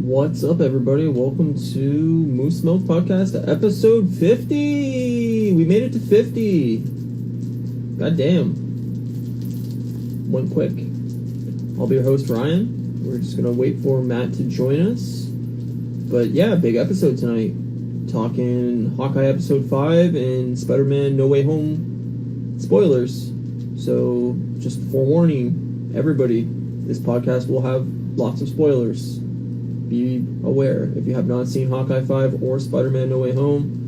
What's up, everybody? Welcome to Moose Milk Podcast, episode 50! We made it to 50! God damn. Went quick. I'll be your host, Ryan. We're just gonna wait for Matt to join us. But yeah, big episode tonight. Talking Hawkeye episode 5 and Spiderman No Way Home spoilers. So, just forewarning everybody, this podcast will have lots of spoilers. Be aware if you have not seen Hawkeye 5 or Spider-Man No Way Home.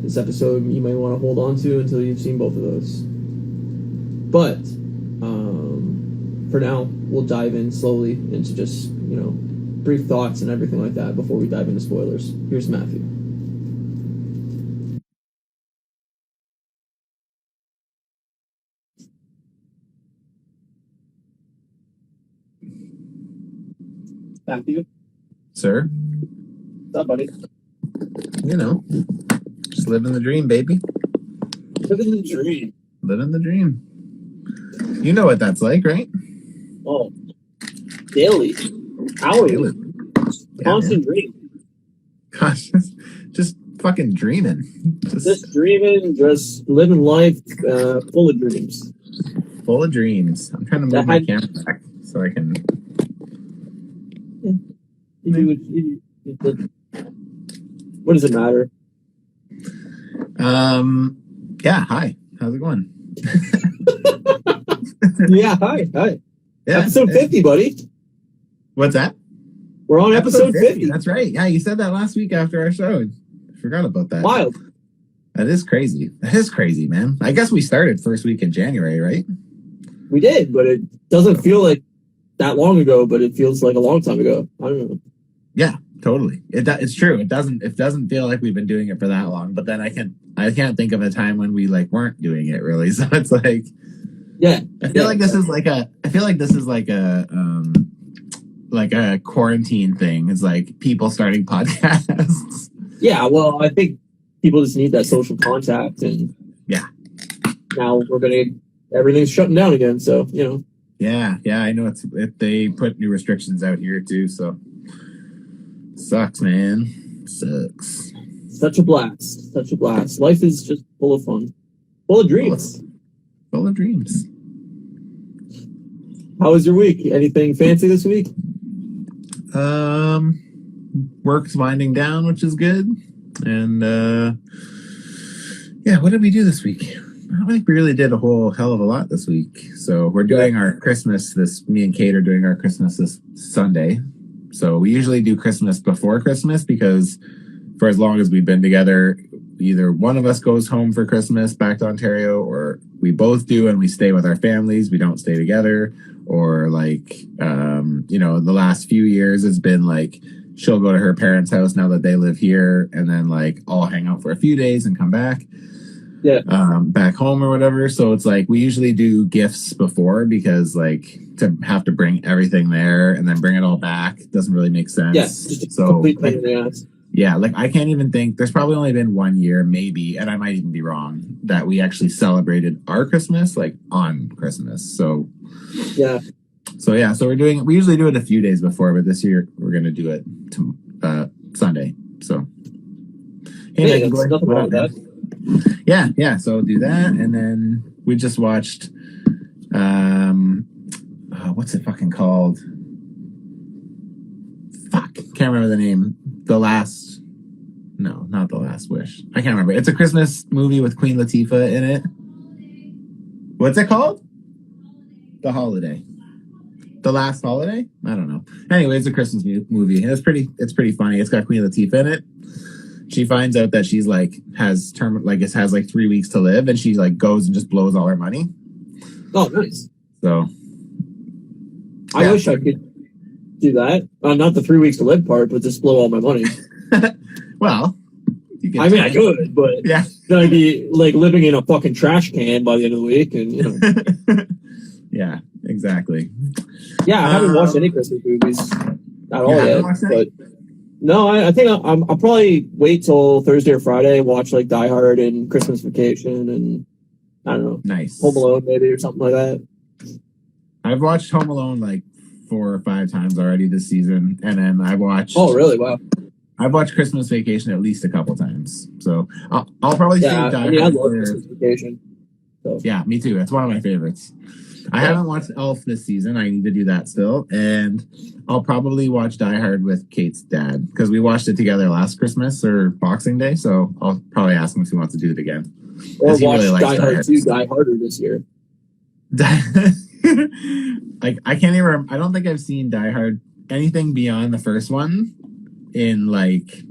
This episode you might want to hold on to until you've seen both of those. But for now, we'll dive in slowly into just, brief thoughts and everything like that before we dive into spoilers. Here's Matthew. Matthew? Sir? What's up, buddy? Just living the dream, baby. Living the dream. Living the dream. You know what that's like, right? Oh. Daily. Hourly. Daily. Constant dream. Gosh, just fucking dreaming. Just dreaming, just living life full of dreams. Full of dreams. I'm trying to move my camera back so I can... What does it matter? Yeah, hi. How's it going? Yeah, hi. Yeah, episode 50, buddy. What's that? We're on episode 50. That's right. Yeah, you said that last week after our show. I forgot about that. Wild. That is crazy. That is crazy, man. I guess we started first week in January, right? We did, but it doesn't feel like that long ago, but it feels like a long time ago. I don't know. Yeah, totally. It's true. It doesn't feel like we've been doing it for that long, but then I can't think of a time when we weren't doing it really. So it's like, yeah, I feel like this is like a quarantine thing. It's like people starting podcasts. Yeah, well, I think people just need that social contact, and yeah, now everything's shutting down again. So Yeah, I know they put new restrictions out here too. So sucks, man. Sucks. Such a blast. Life is just full of fun, full of dreams. Full of dreams. How was your week? Anything fancy this week? Work's winding down, which is good. And what did we do this week? I don't think we really did a whole hell of a lot this week. So we're doing our Christmas me and Kate are doing our Christmas this Sunday. So we usually do Christmas before Christmas because for as long as we've been together, either one of us goes home for Christmas back to Ontario, or we both do and we stay with our families. We don't stay together. Or the last few years it's been like she'll go to her parents' house now that they live here, and then I'll hang out for a few days and come back. Yeah. Back home or whatever. So it's we usually do gifts before because to have to bring everything there and then bring it all back doesn't really make sense. Yes. So complete pain in the ass. Yeah, I can't even think. There's probably only been 1 year, maybe, and I might even be wrong, that we actually celebrated our Christmas on Christmas. So yeah. So we usually do it a few days before, but this year we're gonna do it to Sunday. So hey, there's nothing wrong with that. Yeah. So we'll do that, and then we just watched. What's it fucking called? Fuck, can't remember the name. Not The Last Wish. I can't remember. It's a Christmas movie with Queen Latifah in it. What's it called? The Holiday. The Last Holiday? I don't know. Anyway, it's a Christmas movie. And it's pretty funny. It's got Queen Latifah in it. She finds out that she's has 3 weeks to live, and she goes and just blows all her money. Oh, nice. So I wish I could do that. Not the 3 weeks to live part, but just blow all my money. Well, I could, but yeah, then I'd be living in a fucking trash can by the end of the week, and Yeah, exactly. Yeah, I haven't watched any Christmas movies at all yet. But no, I think I'll probably wait till Thursday or Friday, watch Die Hard and Christmas Vacation, and I don't know, nice Home Alone maybe or something like that. I've watched Home Alone 4 or 5 times already this season, and then I watched. Oh, really? Wow. I've watched Christmas Vacation at least a couple times, so I'll probably say Die Hard. I love Christmas Vacation. So. Yeah, me too. That's one of my favorites. I haven't watched Elf this season. I need to do that still, and I'll probably watch Die Hard with Kate's dad because we watched it together last Christmas or Boxing Day. So I'll probably ask him if he wants to do it again. Or watch Die Hard 2, Die Harder this year. I can't even. I don't think I've seen Die Hard anything beyond the first one in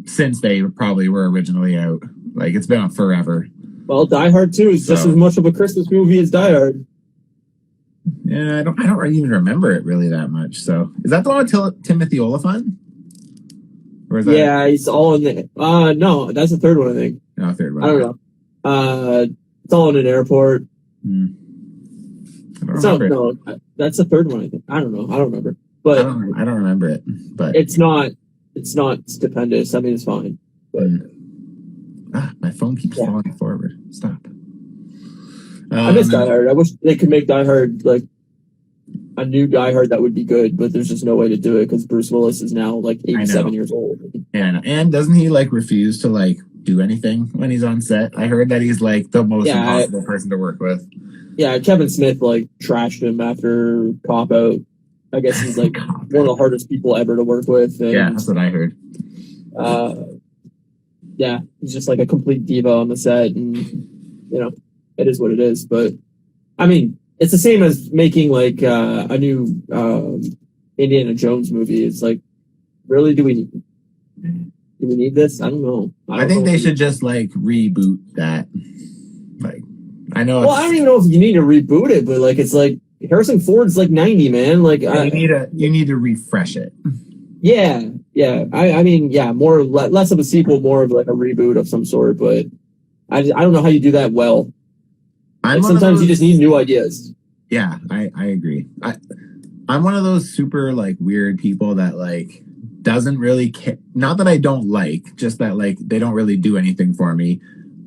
since they probably were originally out. It's been up forever. Well, Die Hard 2 is just as much of a Christmas movie as Die Hard. Yeah, I don't even remember it really that much. So is that the one with Timothy Olyphant? Or is that yeah, he's all in the. No, that's the third one, I think. No, third one. I don't know. It's all in an airport. I don't remember no, that's the third one, I think. I don't know. I don't remember. But I don't remember it. But it's not stupendous. I mean, it's fine. But my phone keeps falling forward. Stop. I miss Die Hard. I wish they could make Die Hard a new Die Hard that would be good, but there's just no way to do it because Bruce Willis is now 87 years old. And doesn't he refuse to do anything when he's on set? I heard that he's the most impossible person to work with. Yeah, Kevin Smith trashed him after Cop Out. I guess he's one of the hardest people ever to work with. And, yeah, that's what I heard. Yeah, he's just a complete diva on the set, and it is what it is. But I mean, it's the same as making a new Indiana Jones movie. It's really, do we need this? I don't know. I think they should just reboot that. I know. Well, I don't even know if you need to reboot it, but it's Harrison Ford's 90, man. You need to refresh it. Yeah. I mean, less of a sequel, more of a reboot of some sort. But I don't know how you do that well. Sometimes you just need new ideas. Yeah, I agree. I'm one of those super weird people that doesn't really care. Not that I don't just that they don't really do anything for me.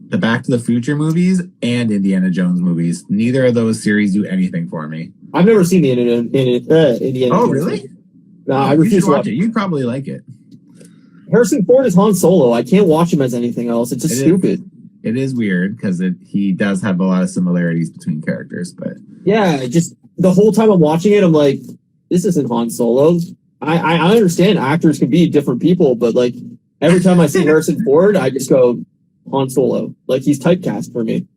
The Back to the Future movies and Indiana Jones movies, neither of those series do anything for me. I've never seen the Indiana Oh, Jones really? Movie. No, I refuse to watch it. You'd probably like it. Harrison Ford is Han Solo. I can't watch him as anything else. It's just stupid. It is weird because he does have a lot of similarities between characters, but yeah, just the whole time I'm watching it, I'm like, this isn't Han Solo. I understand actors can be different people, but every time I see Harrison Ford, I just go Han Solo. He's typecast for me.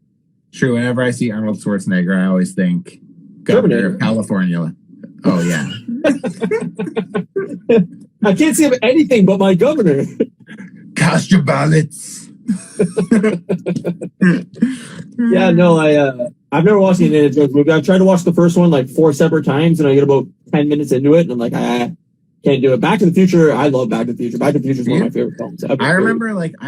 True. Whenever I see Arnold Schwarzenegger, I always think Governor of California. Oh yeah. I can't see him anything but my governor. Cast your ballots. Yeah, no, I've never watched the Indiana Jones movie. I've tried to watch the first one 4 separate times, and I get about 10 minutes into it, and I'm like, can't do it. Back to the Future, I love Back to the Future. Back to the Future is one of my favorite films. I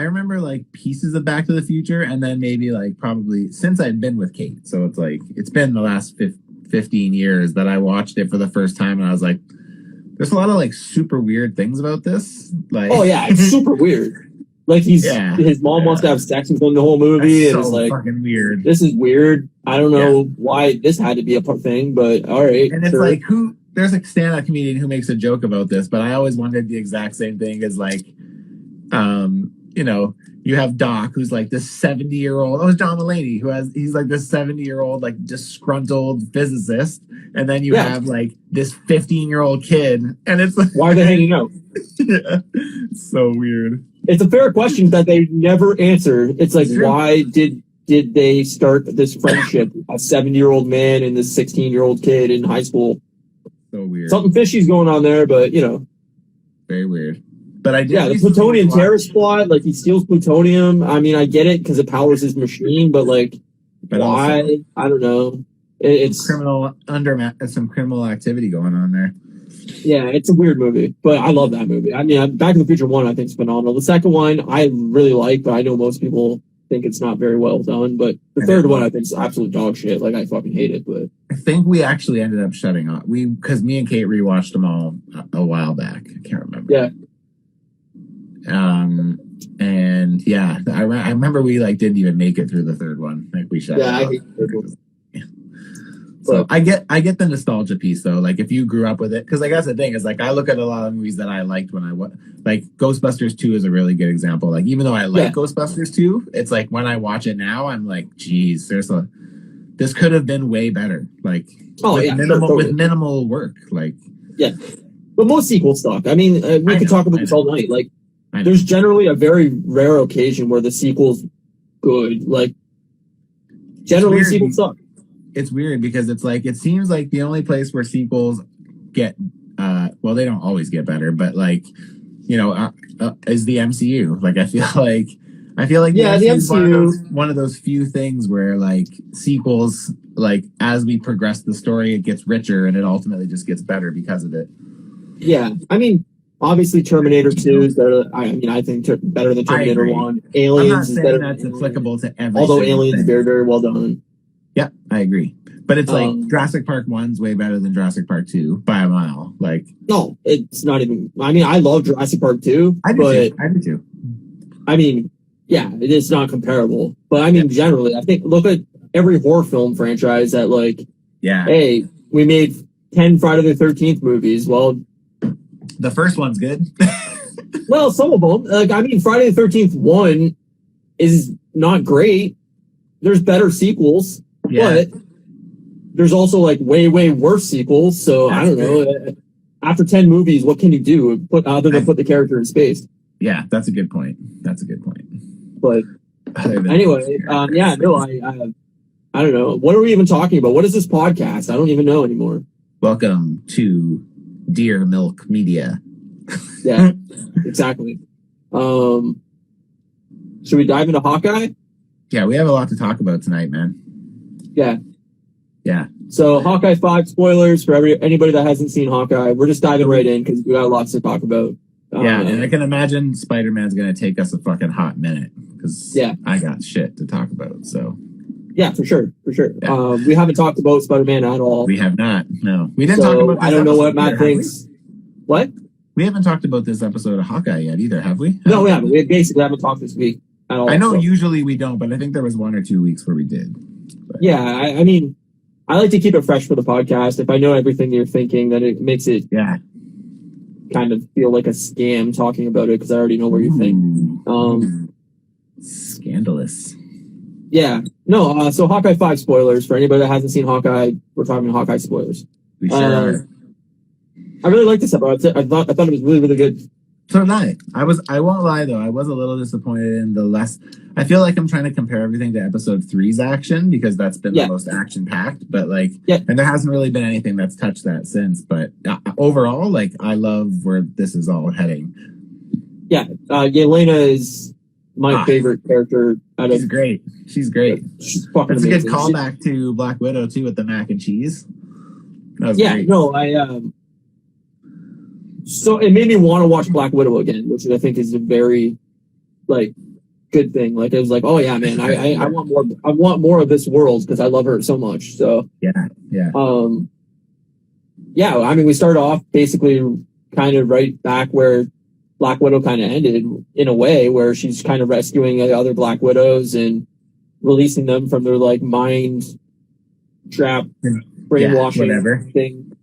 remember pieces of Back to the Future, and then maybe probably since I've been with Kate, so it's been the last 15 years that I watched it for the first time, and I was like, there's a lot of super weird things about this. Oh yeah, it's super weird. His mom wants to have sex with him the whole movie, and it's fucking weird. This is weird. I don't know why this had to be a thing, but all right. And it's who? There's a stand-up comedian who makes a joke about this, but I always wondered the exact same thing as you have Doc, who's this 70-year-old. Oh, it's John Mulaney, he's this 70-year-old disgruntled physicist, and then you have this 15-year-old kid, and it's why are they hanging out? Yeah, it's so weird. It's a fair question that they never answered. It's why did they start this friendship? A 70-year-old man and this 16-year-old kid in high school. So weird. Something fishy's going on there, but very weird. But I did. Yeah, the plutonium terrorist plot. He steals plutonium. I mean, I get it because it powers his machine, but why? Also, I don't know. It's some criminal activity going on there. Yeah, it's a weird movie, but I love that movie. I mean, Back to the Future 1 I think is phenomenal. The second one I really like, but I know most people think it's not very well done. But the third one I think is absolute dog shit. I fucking hate it. But I think we actually ended up shutting off. Because me and Kate rewatched them all a while back. I can't remember. Yeah. And yeah, I remember we didn't even make it through the third one. We shut. Yeah, I hate the third one. So I get the nostalgia piece though. Like if you grew up with it, because like that's the thing is like I look at a lot of movies that I liked when I was like Ghostbusters 2 is a really good example. Like even though I like Ghostbusters 2, it's like when I watch it now, I'm like, geez, this could have been way better. Like with minimal work. Like but most sequels suck. I mean, we could talk about this all night. Like there's generally a very rare occasion where the sequel's good. Like generally sequels suck. It's weird because it's like it seems like the only place where sequels get well, they don't always get better, but like is the MCU. Like I feel like the MCU is one of those few things where like sequels, like as we progress the story, it gets richer and it ultimately just gets better because of it. Yeah, I mean, obviously Terminator 2 is better. I think better than Terminator 1. Aliens is better. That's applicable to every. Although Aliens is very, very well done. Yeah, I agree. But it's like Jurassic Park 1's way better than Jurassic Park 2 by a mile. Like no, it's not even. I mean, I love Jurassic Park 2. I do too. I mean, yeah, it is not comparable. But I mean, generally, I think look at every horror film franchise that like, hey, we made 10 Friday the 13th movies. Well, the first one's good. Well, some of them. Like I mean, Friday the 13th 1 is not great. There's better sequels. But there's also like way, way worse sequels. So I don't know. After 10 movies, what can you do other than put the character in space? Yeah, that's a good point. But anyway, I don't know. What are we even talking about? What is this podcast? I don't even know anymore. Welcome to Deer Milk Media. Yeah, exactly. Should we dive into Hawkeye? Yeah, we have a lot to talk about tonight, man. Yeah. So Hawkeye 5 spoilers for anybody that hasn't seen Hawkeye. We're just diving right in because we got lots to talk about. And I can imagine Spider-Man's going to take us a fucking hot minute because I got shit to talk about. So yeah, for sure. Yeah. We haven't talked about Spider-Man at all. We have not. No, we didn't talk about. I don't know what Matt thinks. What? We haven't talked about this episode of Hawkeye yet either, have we? No, we haven't. We basically haven't talked this week at all. I know usually we don't, but I think there was 1 or 2 weeks where we did. But. Yeah, I mean, I like to keep it fresh for the podcast. If I know everything you're thinking, then it makes it kind of feel like a scam talking about it because I already know where you think. Scandalous. Yeah. No, so Hawkeye 5 spoilers. For anybody that hasn't seen Hawkeye, we're talking Hawkeye spoilers. We sure are. I really liked this episode. I thought it was really, really good. So did I. I won't lie though, I was a little disappointed in the less. I feel like I'm trying to compare everything to episode 3's action because that's been the most action packed, but like, and there hasn't really been anything that's touched that since. But overall, like, I love where this is all heading. Yeah, Yelena is my favorite character. She's great. She's great. She's fucking It's amazing. a good callback to Black Widow too with the mac and cheese. That was great. So it made me want to watch Black Widow again, which I think is a very, like, good thing. Like, it was like, oh yeah, man, I want more. I want more of this world because I love her so much. So yeah. I mean, we started off basically kind of right back where Black Widow kind of ended in a way, where she's kind of rescuing other Black Widows and releasing them from their like mind trap brainwashing thing.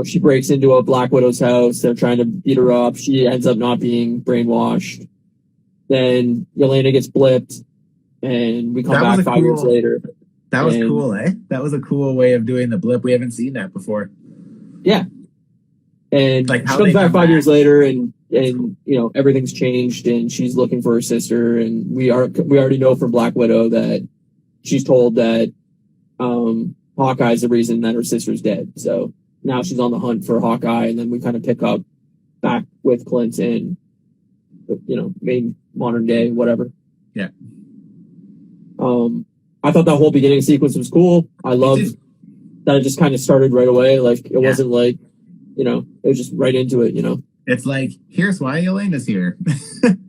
She breaks into a Black Widow's house. They're trying to beat her up. She ends up not being brainwashed. Then Yelena gets blipped, and we come back 5 years later. That was cool, eh? That was a cool way of doing the blip. We haven't seen that before. Yeah. And like she comes back 5 years later, and everything's changed, and she's looking for her sister. And we already know from Black Widow that she's told that Hawkeye's the reason that her sister's dead. So now she's on the hunt for Hawkeye, and then we kind of pick up back with Clint in, main modern day, whatever. Yeah. I thought that whole beginning sequence was cool. I loved that it just kind of started right away. Like, it wasn't like, it was just right into it, It's like, here's why Yelena's here.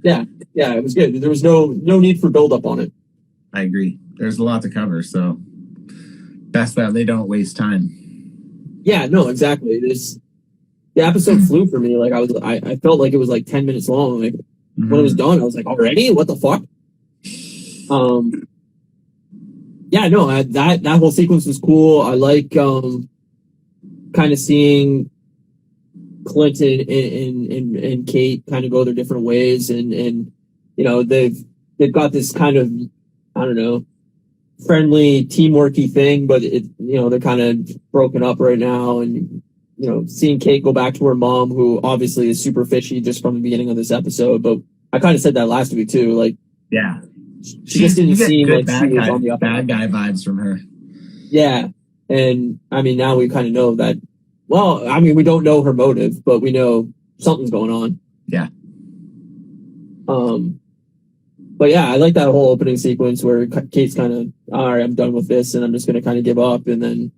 Yeah, it was good. There was no need for build up on it. I agree. There's a lot to cover, so best that they don't waste time. Yeah, no, exactly. The episode flew for me. Like, I felt like it was like 10 minutes long. Like, when it was done, I was like, already? What the fuck? yeah, no, that whole sequence was cool. I like kind of seeing Clinton and Kate kind of go their different ways, and they've got this kind of, I don't know, friendly teamworky thing, but they're kind of broken up right now, and seeing Kate go back to her mom, who obviously is super fishy just from the beginning of this episode. But I kind of said that last week too. Like, yeah, she just didn't seem like bad she was guy, on the up. Bad guy vibes from her. Yeah, and I mean now we kind of know that. Well, I mean we don't know her motive, but we know something's going on. Yeah. But yeah, I like that whole opening sequence where Kate's kind of, all right, I'm done with this, and I'm just going to kind of give up, and then,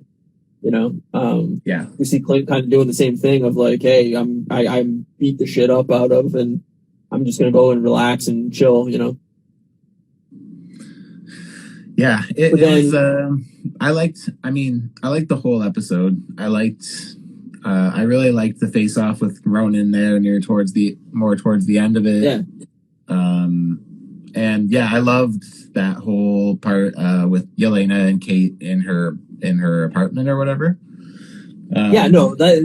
we see Clint kind of doing the same thing of like, hey, I beat the shit up out of, and I'm just going to go and relax and chill, Yeah, it was. I liked the whole episode. I really liked the face off with Ronan there towards the end of it. Yeah. And yeah, I loved that whole part with Yelena and Kate in her apartment or whatever. And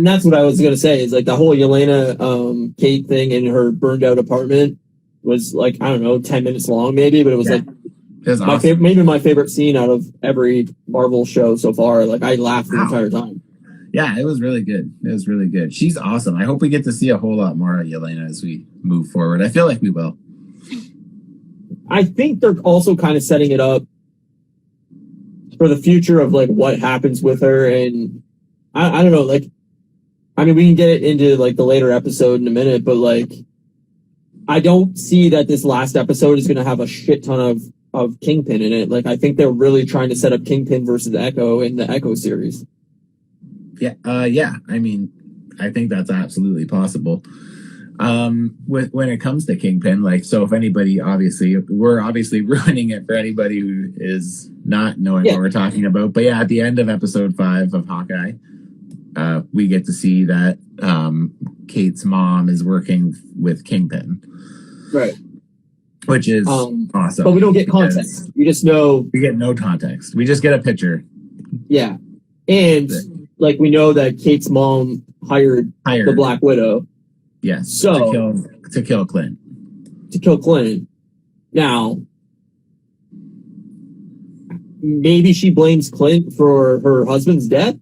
that's what I was gonna say is like the whole Yelena Kate thing in her burned out apartment was like, I don't know, 10 minutes long maybe, but it was like it was awesome. maybe my favorite scene out of every Marvel show so far. Like I laughed the entire time. Yeah, it was really good. It was really good. She's awesome. I hope we get to see a whole lot more of Yelena as we move forward. I feel like we will. I think they're also kind of setting it up for the future of like what happens with her, and I don't know, like, I mean, we can get into like the later episode in a minute, but like, I don't see that this last episode is going to have a shit ton of Kingpin in it. Like, I think they're really trying to set up Kingpin versus Echo in the Echo series. Yeah, I mean, I think that's absolutely possible. When it comes to Kingpin, like, so if anybody, we're obviously ruining it for anybody who is not knowing what we're talking about. But yeah, at the end of episode 5 of Hawkeye, we get to see that Kate's mom is working with Kingpin. Right. Which is awesome. But we don't get context. We just know. We get no context. We just get a picture. Yeah. And like we know that Kate's mom hired the Black Widow. Yes. So to kill Clint. To kill Clint. Now, maybe she blames Clint for her husband's death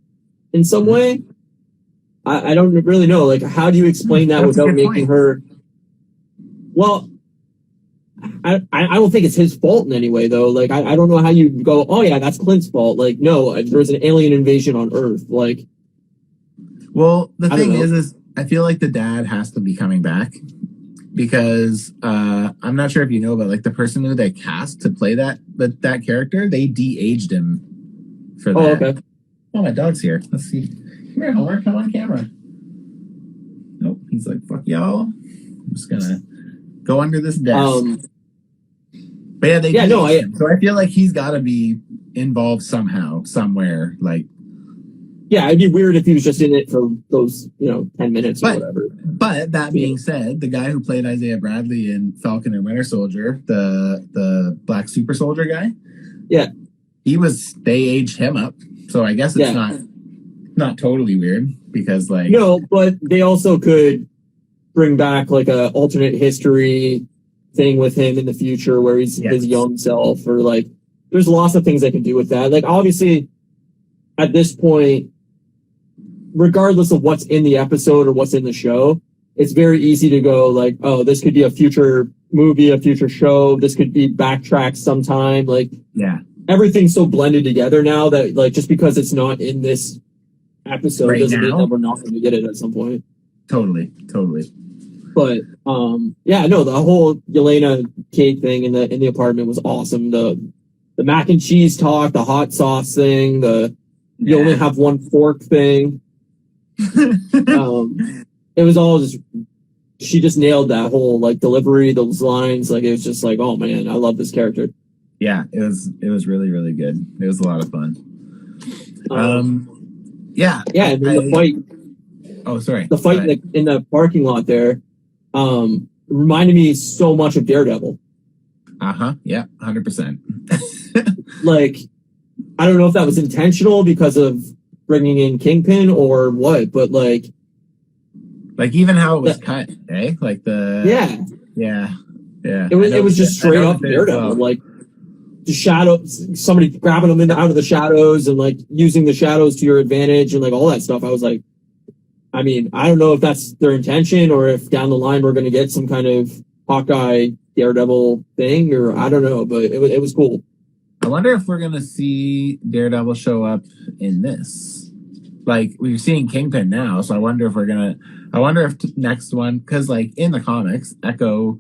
in some way. I don't really know. Like, how do you explain that without making her? Well, I don't think it's his fault in any way, though. Like, I don't know how you go, oh yeah, that's Clint's fault. Like, no, there's an alien invasion on Earth. Like, well, the thing is I feel like the dad has to be coming back because I'm not sure if you know, but like the person who they cast to play that character, they de-aged him for that. Oh, okay. Oh, my dog's here. Let's see. Come here, Homer. Come on camera. Nope. He's like, fuck y'all. I'm just gonna go under this desk. But yeah, they de-aged him. So I feel like he's got to be involved somehow, somewhere. Like, yeah, it'd be weird if he was just in it for those, 10 minutes or whatever. But that being said, the guy who played Isaiah Bradley in Falcon and Winter Soldier, the black super soldier guy, they aged him up. So I guess it's not totally weird because like no, but they also could bring back like a alternate history thing with him in the future where he's his young self, or like there's lots of things they can do with that. Like obviously at this point, regardless of what's in the episode or what's in the show, it's very easy to go like, oh, this could be a future movie, a future show. This could be backtracked sometime. Like, everything's so blended together now that like, just because it's not in this episode doesn't mean that we're not going to get it at some point. Totally. But, the whole Yelena Kate thing in the apartment was awesome. The mac and cheese talk, the hot sauce thing, you only have one fork thing. It was all just, she just nailed that whole like delivery, those lines. Like it was just like, oh man, I love this character. Yeah, it was really, really good. It was a lot of fun. And then the fight. Oh, sorry. The fight in the parking lot there reminded me so much of Daredevil. Yeah, 100%. Like I don't know if that was intentional because of bringing in Kingpin or what, but like even how it was cut, eh? Like yeah. It was just straight up Daredevil, like the shadows, somebody grabbing them out of the shadows and like using the shadows to your advantage and like all that stuff. I was like, I mean, I don't know if that's their intention or if down the line we're going to get some kind of Hawkeye Daredevil thing, or I don't know, but it was cool. I wonder if we're going to see Daredevil show up in this. Like, we're seeing Kingpin now, so I wonder if next one, because like in the comics, Echo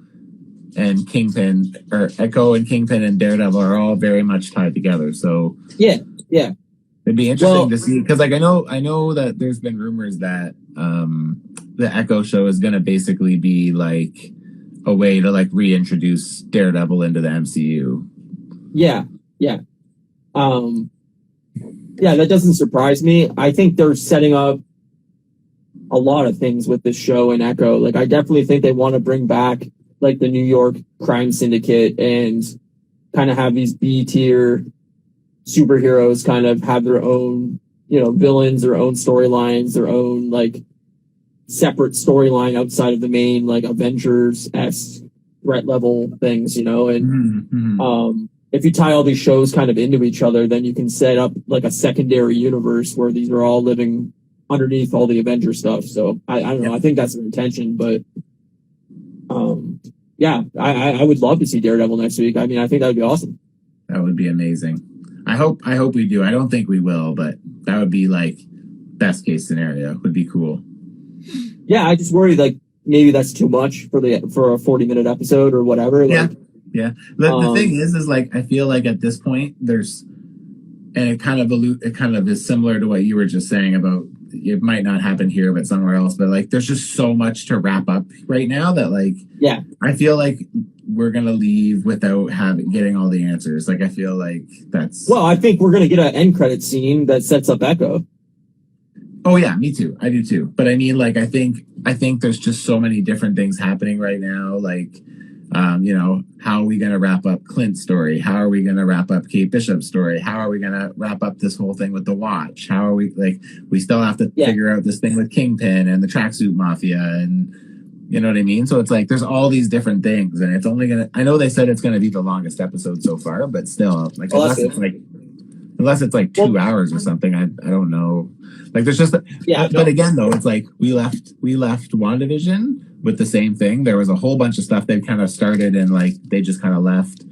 and Kingpin and Daredevil are all very much tied together. So yeah. It'd be interesting to see, because like I know that there's been rumors that the Echo show is going to basically be like a way to like reintroduce Daredevil into the MCU. Yeah. That doesn't surprise me. I think they're setting up a lot of things with this show and Echo. Like, I definitely think they want to bring back like the New York crime syndicate and kind of have these B-tier superheroes kind of have their own, villains, their own storylines, their own like separate storyline outside of the main like Avengers-esque threat level things, and if you tie all these shows kind of into each other, then you can set up like a secondary universe where these are all living underneath all the Avengers stuff. So I don't know. I think that's their intention, but I would love to see Daredevil next week. I mean, I think that would be awesome. That would be amazing. I hope we do. I don't think we will, but that would be like best case scenario. Would be cool. Yeah, I just worry like maybe that's too much for a 40-minute episode or whatever. Yeah. The thing is like I feel like at this point there's, and it kind of is similar to what you were just saying about it might not happen here but somewhere else, but like there's just so much to wrap up right now that like I feel like we're gonna leave without getting all the answers. Like I feel like that's I think we're gonna get an end credit scene that sets up Echo. Oh yeah, me too. I do too. But I mean, like I think there's just so many different things happening right now. Like, how are we going to wrap up Clint's story? How are we going to wrap up Kate Bishop's story? How are we going to wrap up this whole thing with the Watch? How are we we still have to figure out this thing with Kingpin and the Tracksuit Mafia, and you know what I mean? So it's like there's all these different things, and it's only I know they said it's going to be the longest episode so far, but still, like unless it's like 2 hours or something, I don't know. Like there's just but again though, it's like we left WandaVision with the same thing. There was a whole bunch of stuff they kind of started and like they just kind of left.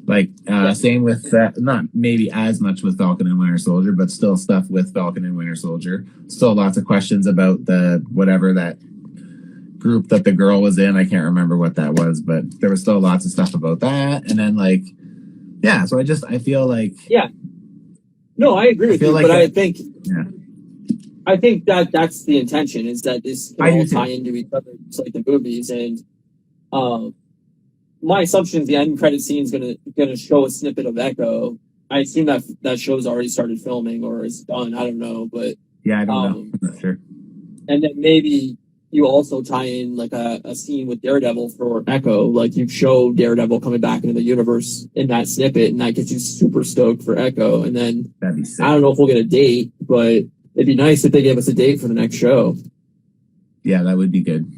Like same with not maybe as much with Falcon and Winter Soldier, but still stuff with Falcon and Winter Soldier. Still lots of questions about the whatever that group that the girl was in. I can't remember what that was, but there was still lots of stuff about that. And then like so I feel like no, I agree with you, but I think I think that's the intention, is that this can all tie into each other, just like the movies. And my assumption is the end credit scene is gonna show a snippet of Echo. I assume that show's already started filming or is done. I don't know, but I don't know. I'm not sure. And then maybe you also tie in like a scene with Daredevil for Echo. Like you show Daredevil coming back into the universe in that snippet, and that gets you super stoked for Echo. And then that'd be sick. I don't know if we'll get a date, but it'd be nice if they gave us a date for the next show. Yeah, that would be good.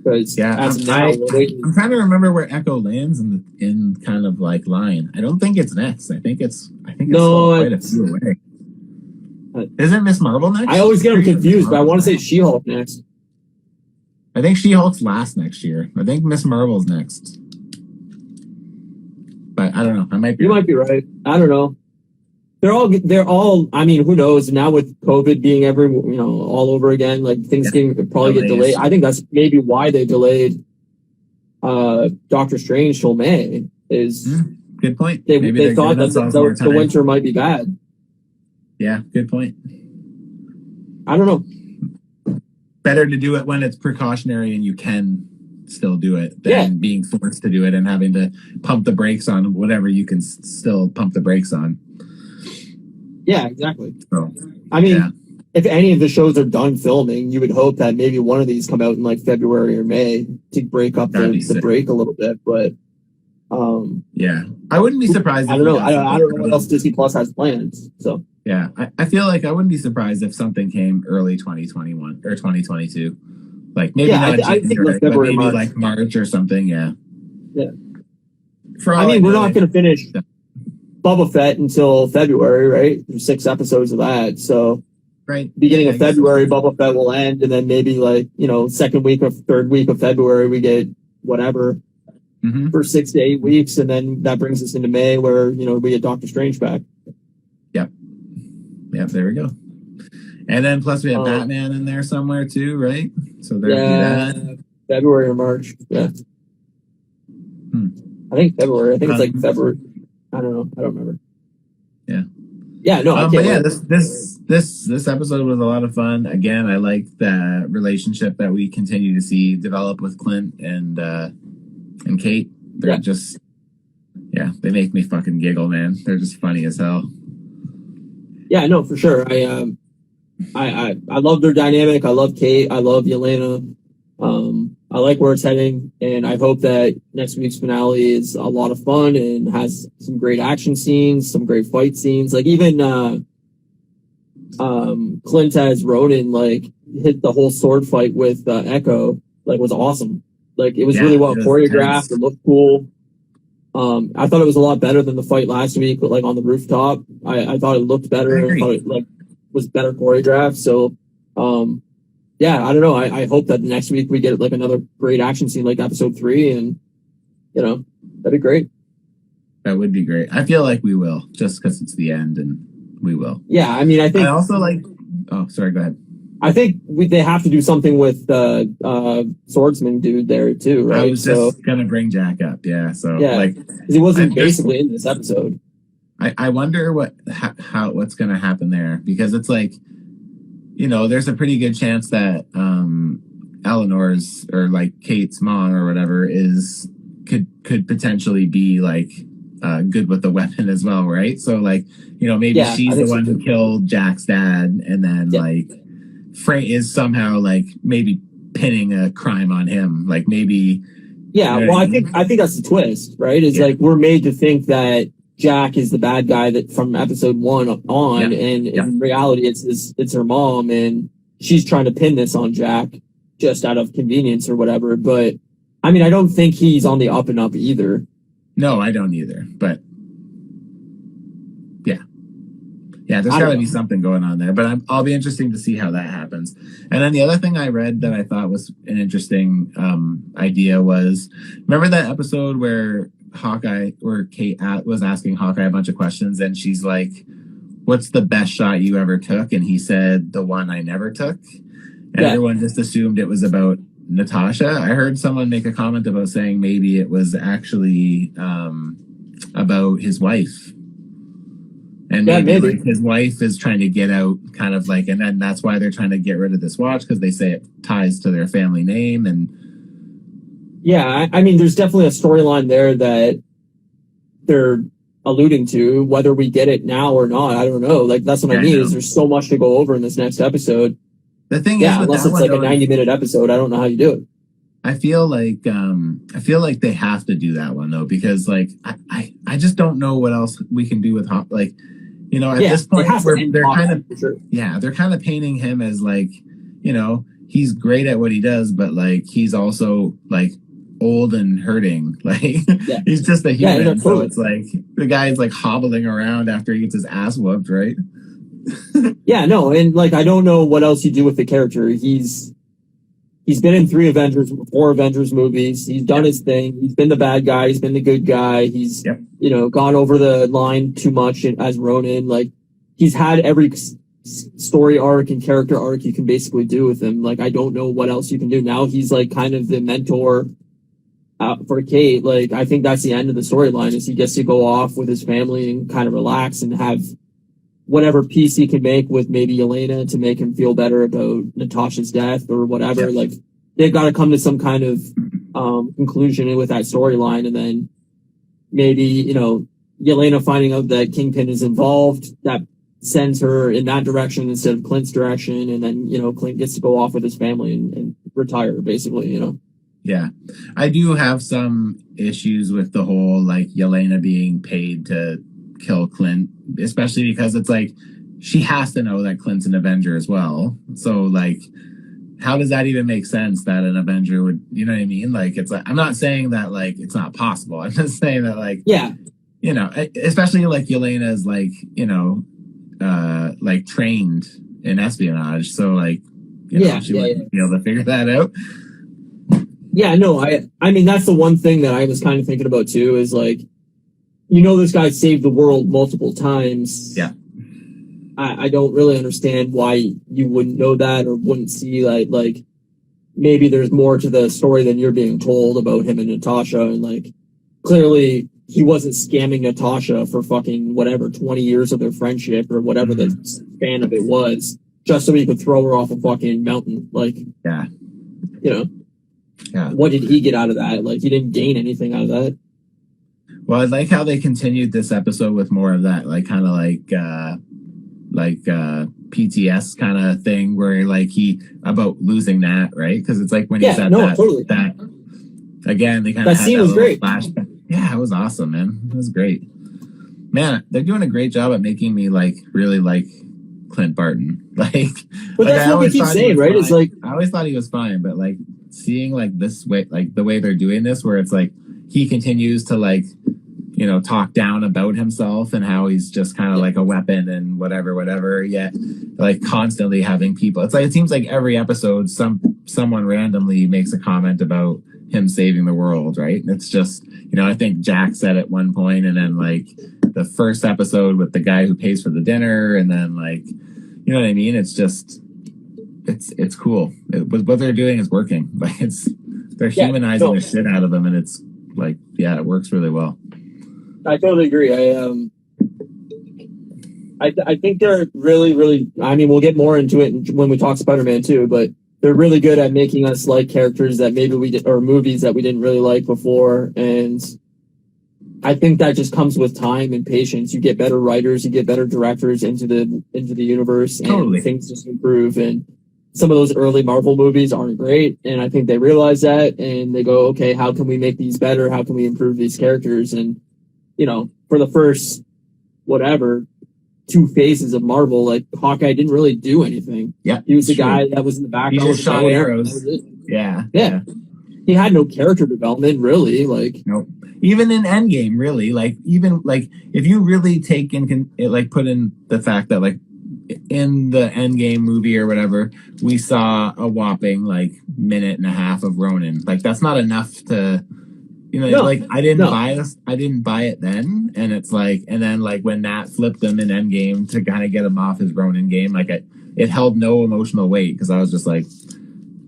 Because I'm trying to remember where Echo lands in kind of like line. I don't think it's next. I think it's quite a few away. Isn't Miss Marvel next? I always get them confused, but I want to say She-Hulk next. I think She-Hulk's last next year. I think Miss Marvel's next. But I don't know. You might be right. I don't know. They're all. I mean, who knows? Now with COVID being all over again, like things probably get delayed. I think that's maybe why they delayed Doctor Strange till May. Good point. They thought that the winter might be bad. Yeah, good point. I don't know. Better to do it when it's precautionary and you can still do it than being forced to do it and having to pump the brakes on whatever you can still pump the brakes on. Yeah, exactly. So, I mean, if any of the shows are done filming, you would hope that maybe one of these come out in like February or May to break up the break a little bit. But Yeah, I wouldn't be surprised. I If don't we know. got I something don't know what early. else Disney Plus has planned. So Yeah, I feel like I wouldn't be surprised if something came early 2021 or 2022. Like maybe yeah, not I think like January, but February, maybe March. like March or something. Yeah. Yeah. For I all I mean, we're know, not going to finish Boba Fett until February, right? There's 6 episodes of that. So right? beginning Yeah, of I guess that's February, true. Boba Fett will end, and then maybe like, second week or third week of February, we get whatever Mm-hmm. for 6 to 8 weeks, and then that brings us into May, where we get Doctor Strange back. Yep. There we go. And then plus we have Um, Batman in there somewhere too, right? So there'd be yeah, that. February or March. Yeah, Hmm. I think February. I think it's like Um, February. I don't know. I don't remember. Yeah. Yeah, no, I But can't yeah, wait. this episode was a lot of fun. Again, I like the relationship that we continue to see develop with Clint and Kate. They're Yeah, just they make me fucking giggle, man. They're just funny as hell. yeah, no, for sure. I love their dynamic. I love Kate. I love Yelena. I like where it's heading, and I hope that next week's finale is a lot of fun and has some great action scenes, some great fight scenes. Like even Clint as Ronin, like hit the whole sword fight with Echo, like was awesome. Like it was really Yeah, well it was choreographed. intense. It looked cool. I thought it was a lot better than the fight last week, but like on the rooftop, I thought it looked I better. I thought agree. it like was better choreographed. So, yeah, I don't know. I hope that next week we get like another great action scene like episode 3, and that'd be great. That would be great. I feel like we will, just because it's the end, and we will. Yeah, I mean, I also like. Oh, sorry. Go ahead. I think they have to do something with the swordsman dude there too, right? I was just gonna bring Jack up. Yeah. So yeah, like, because he wasn't basically in this episode. I wonder what's gonna happen there, because it's like, there's a pretty good chance that Eleanor's or like Kate's mom or whatever could potentially be like good with the weapon as well, right? So like, maybe Yeah, she's I the think so one who too. killed Jack's dad, and then Yeah. like Frank is somehow like maybe pinning a crime on him, like maybe. Yeah, You know well, what I I think mean? I think that's the twist, right? Is Yeah. like we're made to think that Jack is the bad guy that from episode 1 on, Yeah. and Yeah. in reality, it's her mom, and she's trying to pin this on Jack just out of convenience or whatever. But I mean, I don't think he's on the up and up either. No, I don't either. But yeah, there's I got don't to be know. something going on there. But I'll be interesting to see how that happens. And then the other thing I read that I thought was an interesting idea was, remember that episode where Kate was asking Hawkeye a bunch of questions, and she's like, "What's the best shot you ever took?" And he said, "The one I never took." And Yeah, everyone just assumed it was about Natasha. I heard someone make a comment about saying maybe it was actually about his wife. And yeah, maybe maybe. like his wife is trying to get out, kind of like, and then that's why they're trying to get rid of this watch, because they say it ties to their family name. And Yeah, I mean, there's definitely a storyline there that they're alluding to. Whether we get it now or not, I don't know. Like that's what I yeah, I mean. know. Is there's so much to go over in this next episode. The thing is Yeah, with unless that it's one like a though, 90-minute episode, I don't know how you do it. I feel like they have to do that one though, because like I just don't know what else we can do with like, at Yeah, this it point has to where end they're kind Hawkeye, of for sure. they're kind of painting him as like, he's great at what he does, but like he's also like old and hurting. Like Yeah, he's just a yeah, human. no, So totally. it's like the guy's like hobbling around after he gets his ass whooped, right? Yeah, no, and like I don't know what else you do with the character. He's been in 4 Avengers movies. He's done his thing. He's been the bad guy. He's been the good guy. He's Yep. gone over the line too much as Ronin. Like he's had every story arc and character arc you can basically do with him. Like I don't know what else you can do now. He's like kind of the mentor for Kate. Like I think that's the end of the storyline, is he gets to go off with his family and kind of relax and have whatever peace he can make with maybe Elena to make him feel better about Natasha's death or whatever. Yep. Like they've got to come to some kind of conclusion with that storyline, and then maybe Yelena finding out that Kingpin is involved, that sends her in that direction instead of Clint's direction, and then Clint gets to go off with his family and retire basically. Yeah. I do have some issues with the whole like Yelena being paid to kill Clint, especially because it's like she has to know that Clint's an Avenger as well. So like how does that even make sense that an Avenger would, you know what I mean? Like it's like I'm not saying that like it's not possible. I'm just saying that like Yeah, you know, especially like Yelena is like, you know, like trained in espionage. So like, you know, she wouldn't be able to figure that out. Yeah, no, I mean that's the one thing that I was kind of thinking about too is like, this guy saved the world multiple times. Yeah. I don't really understand why you wouldn't know that or wouldn't see like maybe there's more to the story than you're being told about him and Natasha, and like clearly he wasn't scamming Natasha for fucking whatever 20 years of their friendship or whatever the span of it was, just so he could throw her off a fucking mountain. Like, yeah, what did he get out of that? Like, he didn't gain anything out of that. Well, I like how they continued this episode with more of that, like kind of like PTS kind of thing, where like he about losing that, right? Because it's like when he said that again, they kind of that scene was great. Flashback. Yeah, it was awesome, man. It was great. Man, they're doing a great job at making me like really like Clint Barton. Like, but that's what we keep saying, right? It's like I always thought he was fine, but like seeing like this way, like the way they're doing this, where it's like he continues to like, you know, talk down about himself and how he's just kind of like a weapon and whatever. Yet, like constantly having people. It's like it seems like every episode, someone randomly makes a comment about him saving the world, right? And it's just, you know, I think Jack said at one point, and then like the first episode with the guy who pays for the dinner, and then like, you know what I mean? It's just, it's cool. What they're doing is working. Like they're humanizing the shit out of them, and it's like, yeah, it works really well. I totally agree. I think they're really. I mean, we'll get more into it when we talk Spider-Man too, but they're really good at making us like characters that maybe we did, or movies that we didn't really like before. And I think that just comes with time and patience. You get better writers, you get better directors into the universe, and things just improve. And some of those early Marvel movies aren't great, and I think they realize that, and they go, okay, how can we make these better? How can we improve these characters? And you know, for the first whatever 2 phases of Marvel, like Hawkeye didn't really do anything. Yeah, he was the guy that was in the background. He just shot arrows. Yeah. He had no character development, really. Like, nope. Even in Endgame, really. Like, even like if you really take in like put in the fact that like in the Endgame movie or whatever, we saw a whopping like minute and a half of Ronin. Like, that's not enough to. You know, like I didn't buy this. I didn't buy it then, and it's like, and then like when Nat flipped him in Endgame to kind of get him off his Ronin game, like it held no emotional weight because I was just like,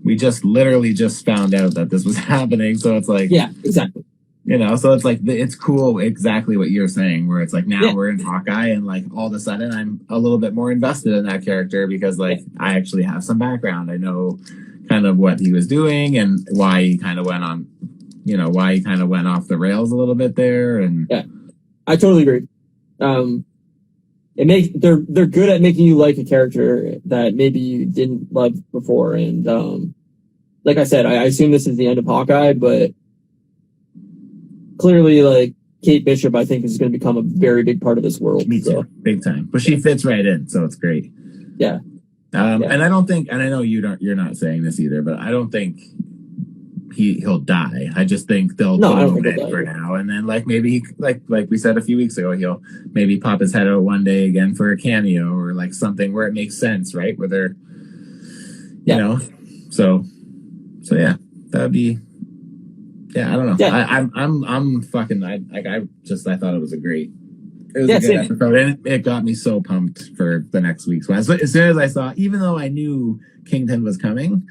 we just literally just found out that this was happening, so it's like, yeah, exactly. You know, so it's like it's cool, exactly what you're saying, where it's like now we're in Hawkeye, and like all of a sudden I'm a little bit more invested in that character because like I actually have some background. I know kind of what he was doing and why he kind of went on. You know, why he kind of went off the rails a little bit there, and I totally agree. They're good at making you like a character that maybe you didn't love before, and like I said, I assume this is the end of Hawkeye, but clearly, like Kate Bishop, I think is going to become a very big part of this world. Me too, big time. But she fits right in, so it's great. Yeah. And I don't think, and I know you're not saying this either, but I don't think. He'll die. I just think they'll put him in for now, and then like maybe like we said a few weeks ago, he'll maybe pop his head out one day again for a cameo or like something where it makes sense, right? Where they're, you know, so yeah, that'd be, I don't know. Yeah. I'm fucking. I thought it was a great. It was a good episode, and it got me so pumped for the next week's one. So as soon as I saw, even though I knew Kingpin was coming.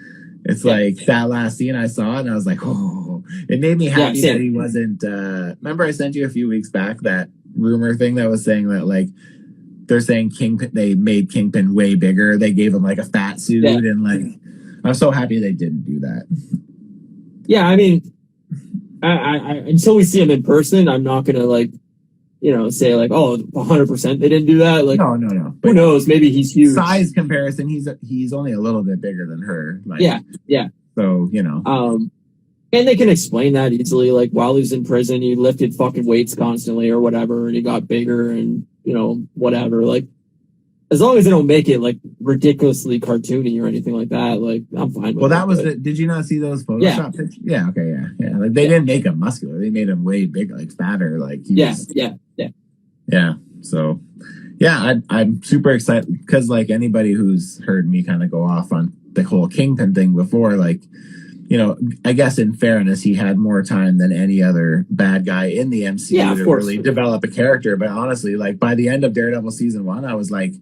It's like that last scene I saw, and I was like, oh, it made me happy that he wasn't. Remember, I sent you a few weeks back that rumor thing that was saying that like they're saying Kingpin, they made Kingpin way bigger. They gave him like a fat suit, and like I'm so happy they didn't do that. Yeah, I mean, I until we see him in person, I'm not gonna like, you know, say like, oh, 100% they didn't do that. Like, no. Who knows? Maybe he's huge. Size comparison, he's only a little bit bigger than her. Like, yeah. So you know, And they can explain that easily. Like, while he's in prison, he lifted fucking weights constantly or whatever, and he got bigger and, whatever. Like, as long as they don't make it, like, ridiculously cartoony or anything like that, like, I'm fine with it. Well, that was it. Did you not see those Photoshop pictures? Yeah, okay, yeah. Like, they didn't make him muscular. They made him way bigger, like, fatter. Like, yeah. So, yeah, I'm super excited because, like, anybody who's heard me kind of go off on the whole Kingpin thing before, like, I guess in fairness, he had more time than any other bad guy in the MCU to really develop a character. But honestly, like, by the end of Daredevil season 1, I was like,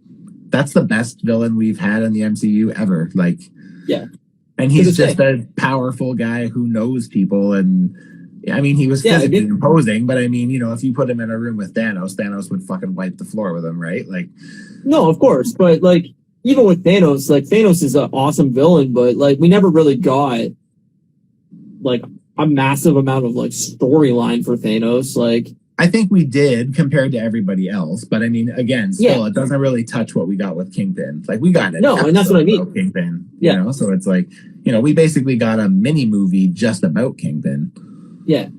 that's the best villain we've had in the MCU ever. Like, yeah. And he's just a powerful guy who knows people. And I mean, he was physically imposing, but I mean, if you put him in a room with Thanos would fucking wipe the floor with him, right? Like, no, of course. But like, even with Thanos, like, Thanos is an awesome villain, but like, we never really got like a massive amount of like storyline for Thanos. Like, I think we did compared to everybody else, but I mean, again, still, it doesn't really touch what we got with Kingpin. Like, we got and that's what I mean. Kingpin, so it's like, we basically got a mini movie just about Kingpin. Yeah.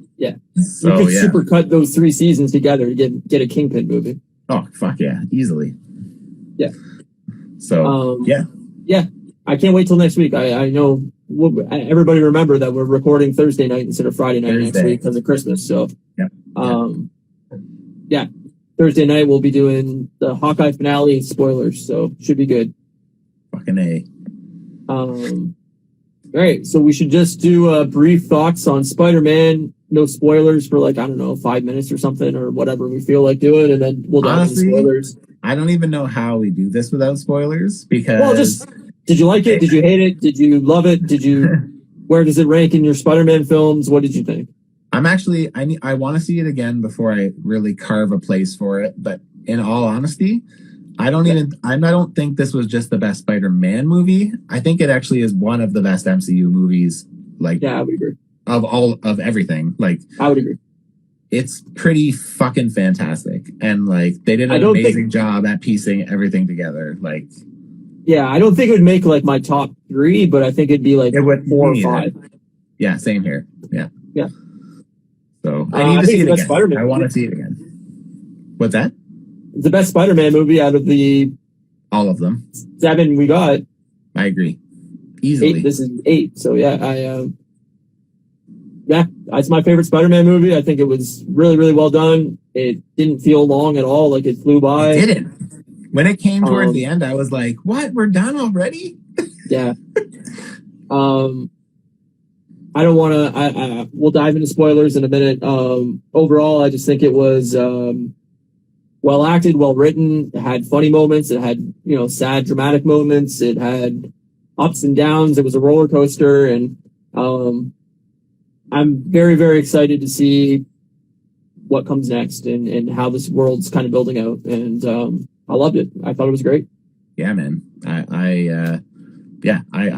So, you could supercut those 3 seasons together to get a Kingpin movie. Oh, fuck yeah, easily. Yeah. So, yeah. I can't wait till next week. I know everybody remember that we're recording Thursday night instead of Friday night next week because of Christmas. So, Thursday night we'll be doing the Hawkeye finale spoilers. So should be good. Fucking A. All right. So we should just do brief thoughts on Spider-Man. No spoilers for 5 minutes or something or whatever we feel like doing, and then we'll dive into spoilers. I don't even know how we do this without spoilers because. Did you like it? Did you hate it? Did you love it? Where does it rank in your Spider-Man films? What did you think? I'm actually, I want to see it again before I really carve a place for it. But in all honesty, I don't think this was just the best Spider-Man movie. I think it actually is one of the best MCU movies. Like, I would agree. Of everything. Like, I would agree. It's pretty fucking fantastic. And like, they did an amazing job at piecing everything together. Like, yeah, I don't think it would make like my top 3, but I think it'd be like 4 or 5. Yeah, same here. Yeah. So I need to see it again. I want to see it again. What's that? It's the best Spider-Man movie out of all of them. 7 we got. I agree. Easily. 8, this is 8. So it's my favorite Spider-Man movie. I think it was really, really well done. It didn't feel long at all. Like, it flew by. It didn't. When it came towards the end, I was like, what? We're done already? Yeah. I don't want to, we'll dive into spoilers in a minute. Overall, I just think it was, well acted, well written. It had funny moments. It had, sad, dramatic moments. It had ups and downs. It was a roller coaster. And, I'm very, very excited to see what comes next and how this world's kind of building out. And, I loved it. I thought it was great. Yeah, man. I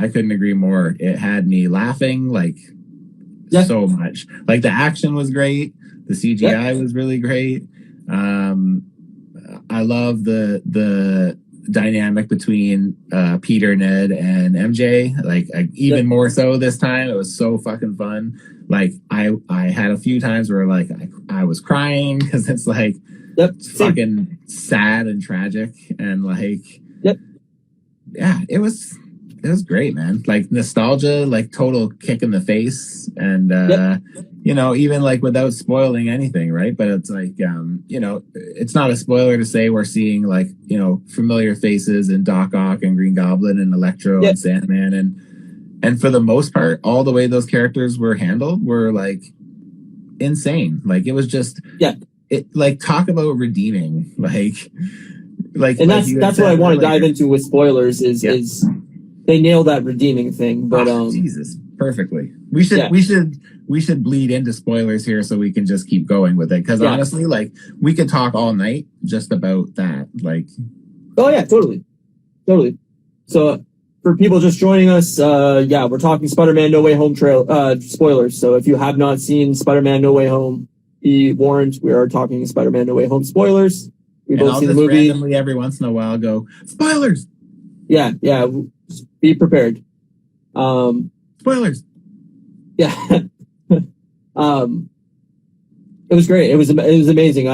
couldn't agree more. It had me laughing so much. Like, the action was great. The CGI was really great. I love the dynamic between Peter, Ned, and MJ. Like, even more so this time. It was so fucking fun. Like, I had a few times where like I was crying because it's like it's fucking sad and tragic and like it was great, man. Like, nostalgia, like total kick in the face, and even like without spoiling anything, right? But it's like it's not a spoiler to say we're seeing like familiar faces in Doc Ock and Green Goblin and Electro and Sandman, and for the most part, all the way those characters were handled were like insane. Like, it was just it, like, talk about redeeming, and that's what I want to dive into with spoilers is they nail that redeeming thing. But Jesus, perfectly. We should bleed into spoilers here so we can just keep going with it, because honestly, like, we could talk all night just about that. Like, oh yeah, totally. So for people just joining us, we're talking Spider-Man No Way Home spoilers. So if you have not seen Spider-Man No Way Home, be warned, we are talking Spider-Man No Way Home spoilers. We both see the movie. Randomly every once in a while go, spoilers! Yeah, be prepared. Spoilers! Yeah. It was great. It was amazing.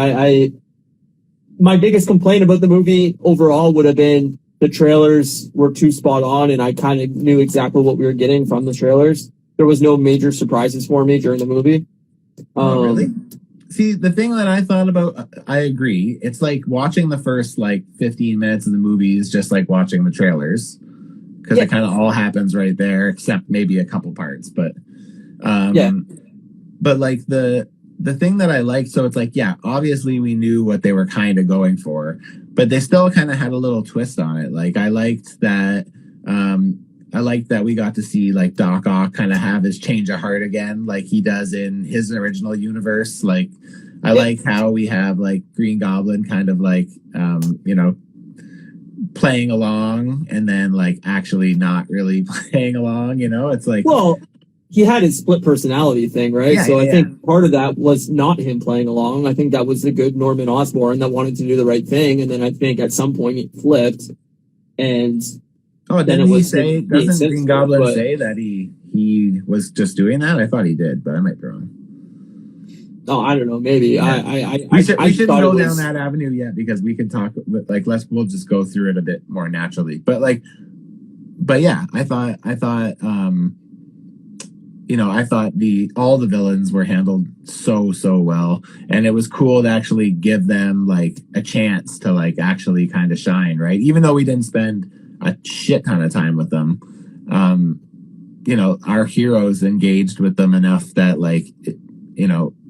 My biggest complaint about the movie overall would have been the trailers were too spot on, and I kind of knew exactly what we were getting from the trailers. There was no major surprises for me during the movie. Oh, really? See, the thing that I thought about, I agree. It's like watching the first 15 minutes of the movie is just like watching the trailers because it kind of all happens right there, except maybe a couple parts. But but the thing that I liked, so it's obviously we knew what they were kind of going for, but they still kind of had a little twist on it. I liked that. I like that we got to see Doc Ock kind of have his change of heart again, like he does in his original universe. I like how we have Green Goblin kind of playing along and then actually not really playing along. It's well, he had his split personality thing, right? Yeah, I think part of that was not him playing along. I think that was the good Norman Osborn that wanted to do the right thing, and then I think at some point he flipped and. Oh, didn't he say? Doesn't Green Goblin say that he was just doing that? I thought he did, but I might be wrong. Oh, I don't know. Maybe yeah. We shouldn't go down that avenue yet because we could talk. We'll just go through it a bit more naturally. But yeah, I thought all the villains were handled so well, and it was cool to actually give them a chance to actually kind of shine, right? Even though we didn't spend a shit ton of time with them. Our heroes engaged with them enough that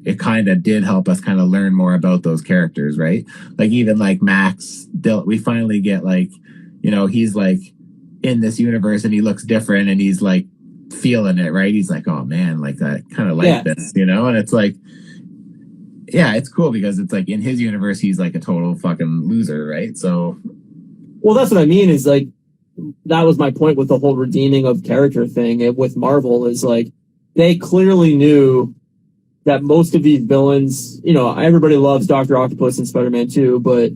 it kind of did help us kind of learn more about those characters, right? Even Max, we finally get he's in this universe and he looks different and he's feeling it, right? He's oh man, I kind of this, and it's it's cool because it's in his universe he's a total fucking loser, right? So well, that's what I mean is that was my point with the whole redeeming of character thing with Marvel is they clearly knew that most of these villains, everybody loves Dr. Octopus and Spider-Man 2, but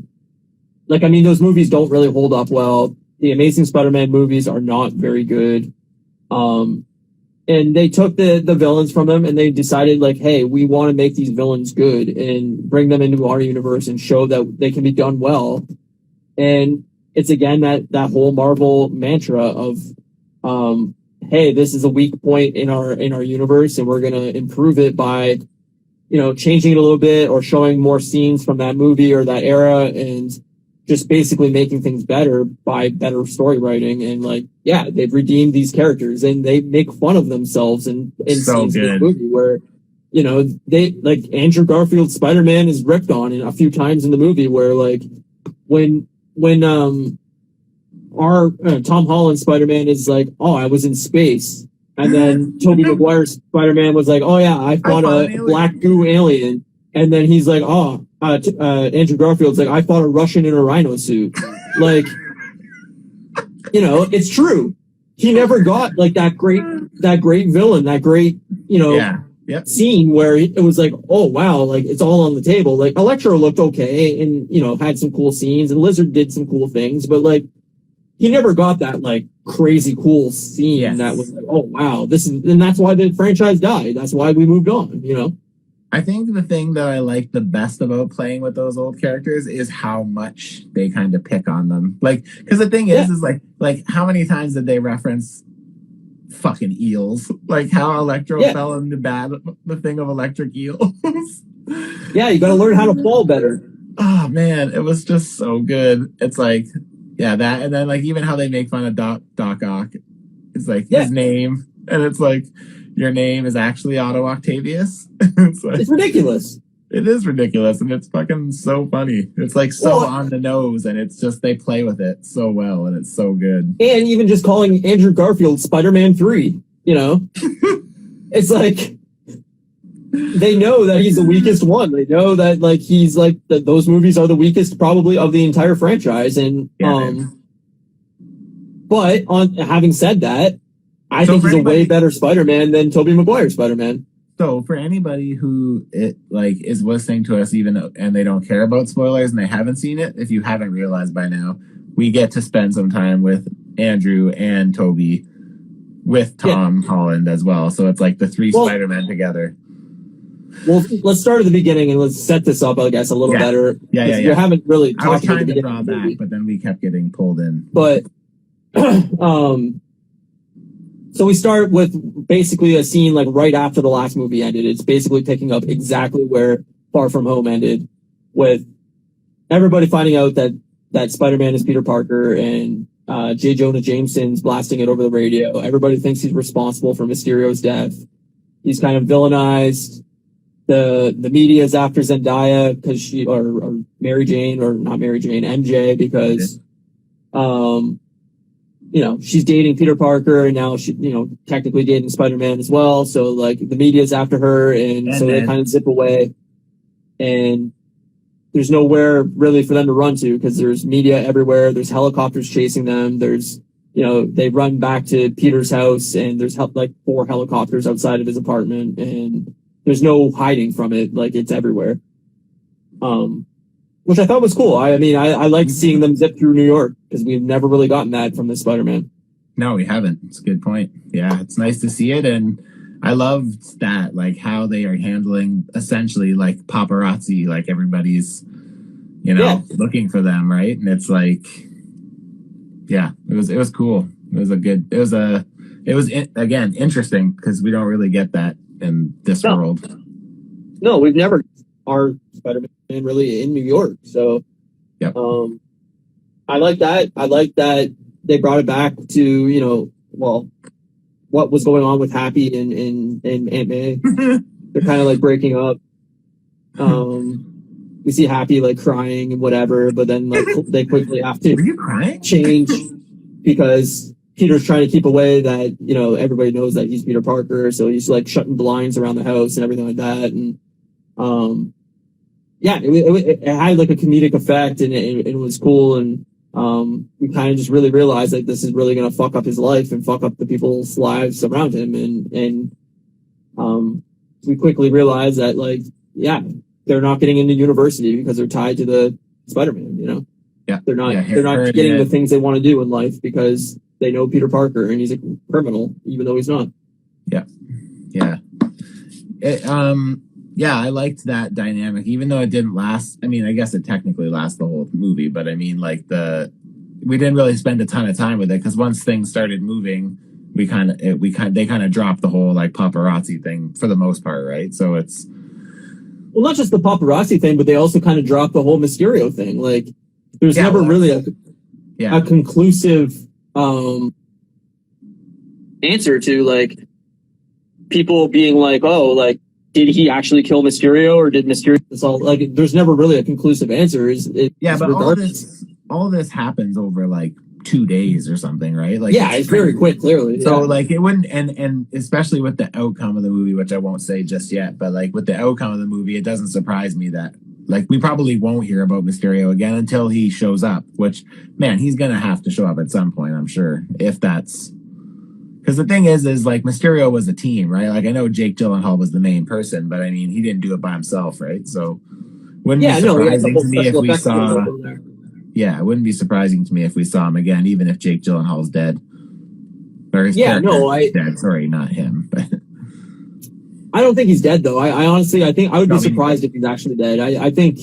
those movies don't really hold up well. The Amazing Spider-Man movies are not very good. And they took the villains from them and they decided hey, we want to make these villains good and bring them into our universe and show that they can be done well. And it's again that whole Marvel mantra of, hey, this is a weak point in our universe, and we're gonna improve it by, changing it a little bit or showing more scenes from that movie or that era, and just basically making things better by better story writing. And they've redeemed these characters, and they make fun of themselves in so scenes in the movie where, they Andrew Garfield's Spider-Man is ripped on in a few times in the movie where when our Tom Holland Spider-Man is oh, I was in space, and then Tobey Maguire's Spider-Man was oh yeah, I fought a black goo alien, and then he's Andrew Garfield's I fought a Russian in a rhino suit. It's true. He never got that great villain, that great scene where it was oh wow, it's all on the table. Electro looked okay and had some cool scenes, and Lizard did some cool things, but he never got that crazy cool scene that was oh wow, and that's why the franchise died. That's why we moved on. I think the thing that I like the best about playing with those old characters is how much they kind of pick on them. Because the thing is how many times did they reference fucking eels? How Electro fell in the thing of electric eels. Yeah, you got to learn how to fall better. Oh man, it was just so good. It's that, and then even how they make fun of Doc Ock. It's his name, and it's your name is actually Otto Octavius. It's ridiculous. It is ridiculous, and it's fucking so funny. It's on the nose, and it's just they play with it so well, and it's so good. And even just calling Andrew Garfield Spider-Man 3, it's they know that he's the weakest one. They know that he's that those movies are the weakest probably of the entire franchise. And but having said that, I think he's a way better Spider-Man than Tobey Maguire's Spider-Man. So for anybody who is listening to us and they don't care about spoilers and they haven't seen it, if you haven't realized by now, we get to spend some time with Andrew and Tobey with Tom Holland as well. So it's the three Spider-Men together. Well, let's start at the beginning and let's set this up, I guess, a little better. Yeah. You haven't really I was talked about trying the to beginning draw of the back, movie. but then we kept getting pulled in. But so we start with basically a scene like right after the last movie ended. It's basically picking up exactly where Far From Home ended, with everybody finding out that Spider-Man is Peter Parker, and J. Jonah Jameson's blasting it over the radio. Everybody thinks he's responsible for Mysterio's death. He's kind of villainized. The media is after Zendaya because she or Mary Jane, or not Mary Jane, MJ, because she's dating Peter Parker, and now she technically dating Spider-Man as well. So like the media is after her, and so they kind of zip away, and there's nowhere really for them to run to because there's media everywhere. There's helicopters chasing them. There's, they run back to Peter's house, and there's like 4 helicopters outside of his apartment, and there's no hiding from it. Like, it's everywhere. Which I thought was cool. I mean, I liked seeing them zip through New York because we've never really gotten that from the Spider-Man. No, we haven't. It's a good point. Yeah, it's nice to see it, and I loved that, like how they are handling essentially like paparazzi, like everybody's, looking for them, right? And it's like, yeah, it was cool. It was again interesting because we don't really get that in this world. No, we've never our Spider-Man really in New York. So, yep. I like that. I like that they brought it back to what was going on with Happy and Aunt May. They're kind of like breaking up. We see Happy like crying and whatever, but then like they quickly have to change because Peter's trying to keep away that everybody knows that he's Peter Parker, so he's like shutting blinds around the house and everything like that. And it had like a comedic effect, and it was cool. And we kind of just really realized like this is really going to fuck up his life and fuck up the people's lives around him. And we quickly realized that they're not getting into university because they're tied to the Spider-Man, Yeah. They're not getting the things they want to do in life because they know Peter Parker and he's a criminal, even though he's not. Yeah. Yeah. I liked that dynamic, even though it didn't last. I mean, I guess it technically lasts the whole movie, but I mean, like we didn't really spend a ton of time with it because once things started moving, they kind of dropped the whole like paparazzi thing for the most part, right? So it's not just the paparazzi thing, but they also kind of dropped the whole Mysterio thing. Like, there's never really a conclusive answer to like people being like, oh, like, did he actually kill Mysterio, or did Mysterio? It's all like, there's never really a conclusive answer. But all this happens over like 2 days or something, right? Like, it's very quick, clearly. So like it wouldn't, and especially with the outcome of the movie, which I won't say just yet, but like with the outcome of the movie, it doesn't surprise me that like we probably won't hear about Mysterio again until he shows up. Which, man, he's gonna have to show up at some point, I'm sure. If that's because the thing is like Mysterio was a team, right? Like I know Jake Gyllenhaal was the main person, but I mean he didn't do it by himself, right? So wouldn't be surprising to me if we saw. Yeah, it wouldn't be surprising to me if we saw him again, even if Jake Gyllenhaal's dead. Or his dead. Sorry, not him. But I don't think he's dead, though. I honestly, I would be surprised if he's actually dead. I think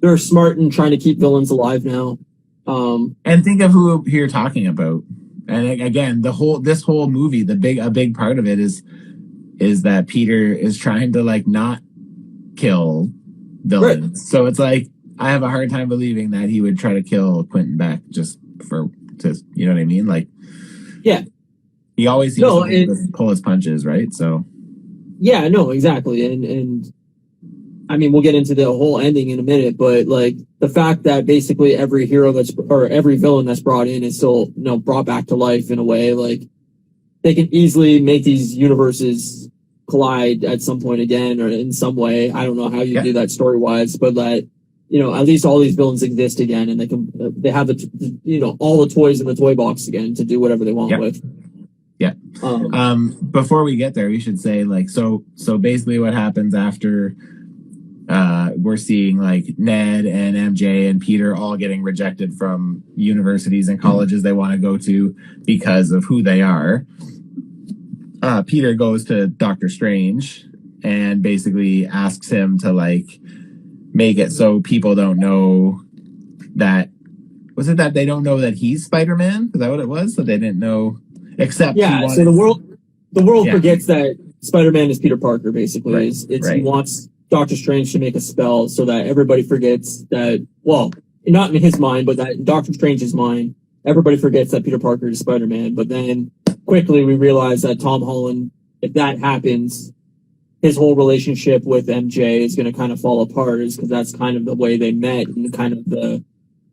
they're smart in trying to keep villains alive now. And think of who you're talking about. And again, this whole movie, a big part of it is that Peter is trying to like not kill villains. Right. So it's like I have a hard time believing that he would try to kill Quentin Beck just you know what I mean? Like, yeah, he always seems to pull his punches, right? So, yeah, no, exactly. And I mean, we'll get into the whole ending in a minute, but like the fact that basically every every villain that's brought in is still, brought back to life in a way, like they can easily make these universes collide at some point again, or in some way. I don't know how you do that story wise, but like, at least all these villains exist again, and they have all the toys in the toy box again to do whatever they want with. Yeah. Before we get there, we should say like so basically what happens after we're seeing like Ned and MJ and Peter all getting rejected from universities and colleges they want to go to because of who they are. Peter goes to Doctor Strange and basically asks him to like make it so people don't know that. Was it that they don't know that he's Spider-Man? Is that what it was? So they didn't know, except he wanted. So the world forgets that Spider-Man is Peter Parker. Basically, right. He wants Doctor Strange to make a spell so that everybody forgets that. Well, not in his mind, but that in Doctor Strange's mind, everybody forgets that Peter Parker is Spider-Man. But then quickly we realize that Tom Holland, if that happens, his whole relationship with MJ is going to kind of fall apart, is because that's kind of the way they met and kind of the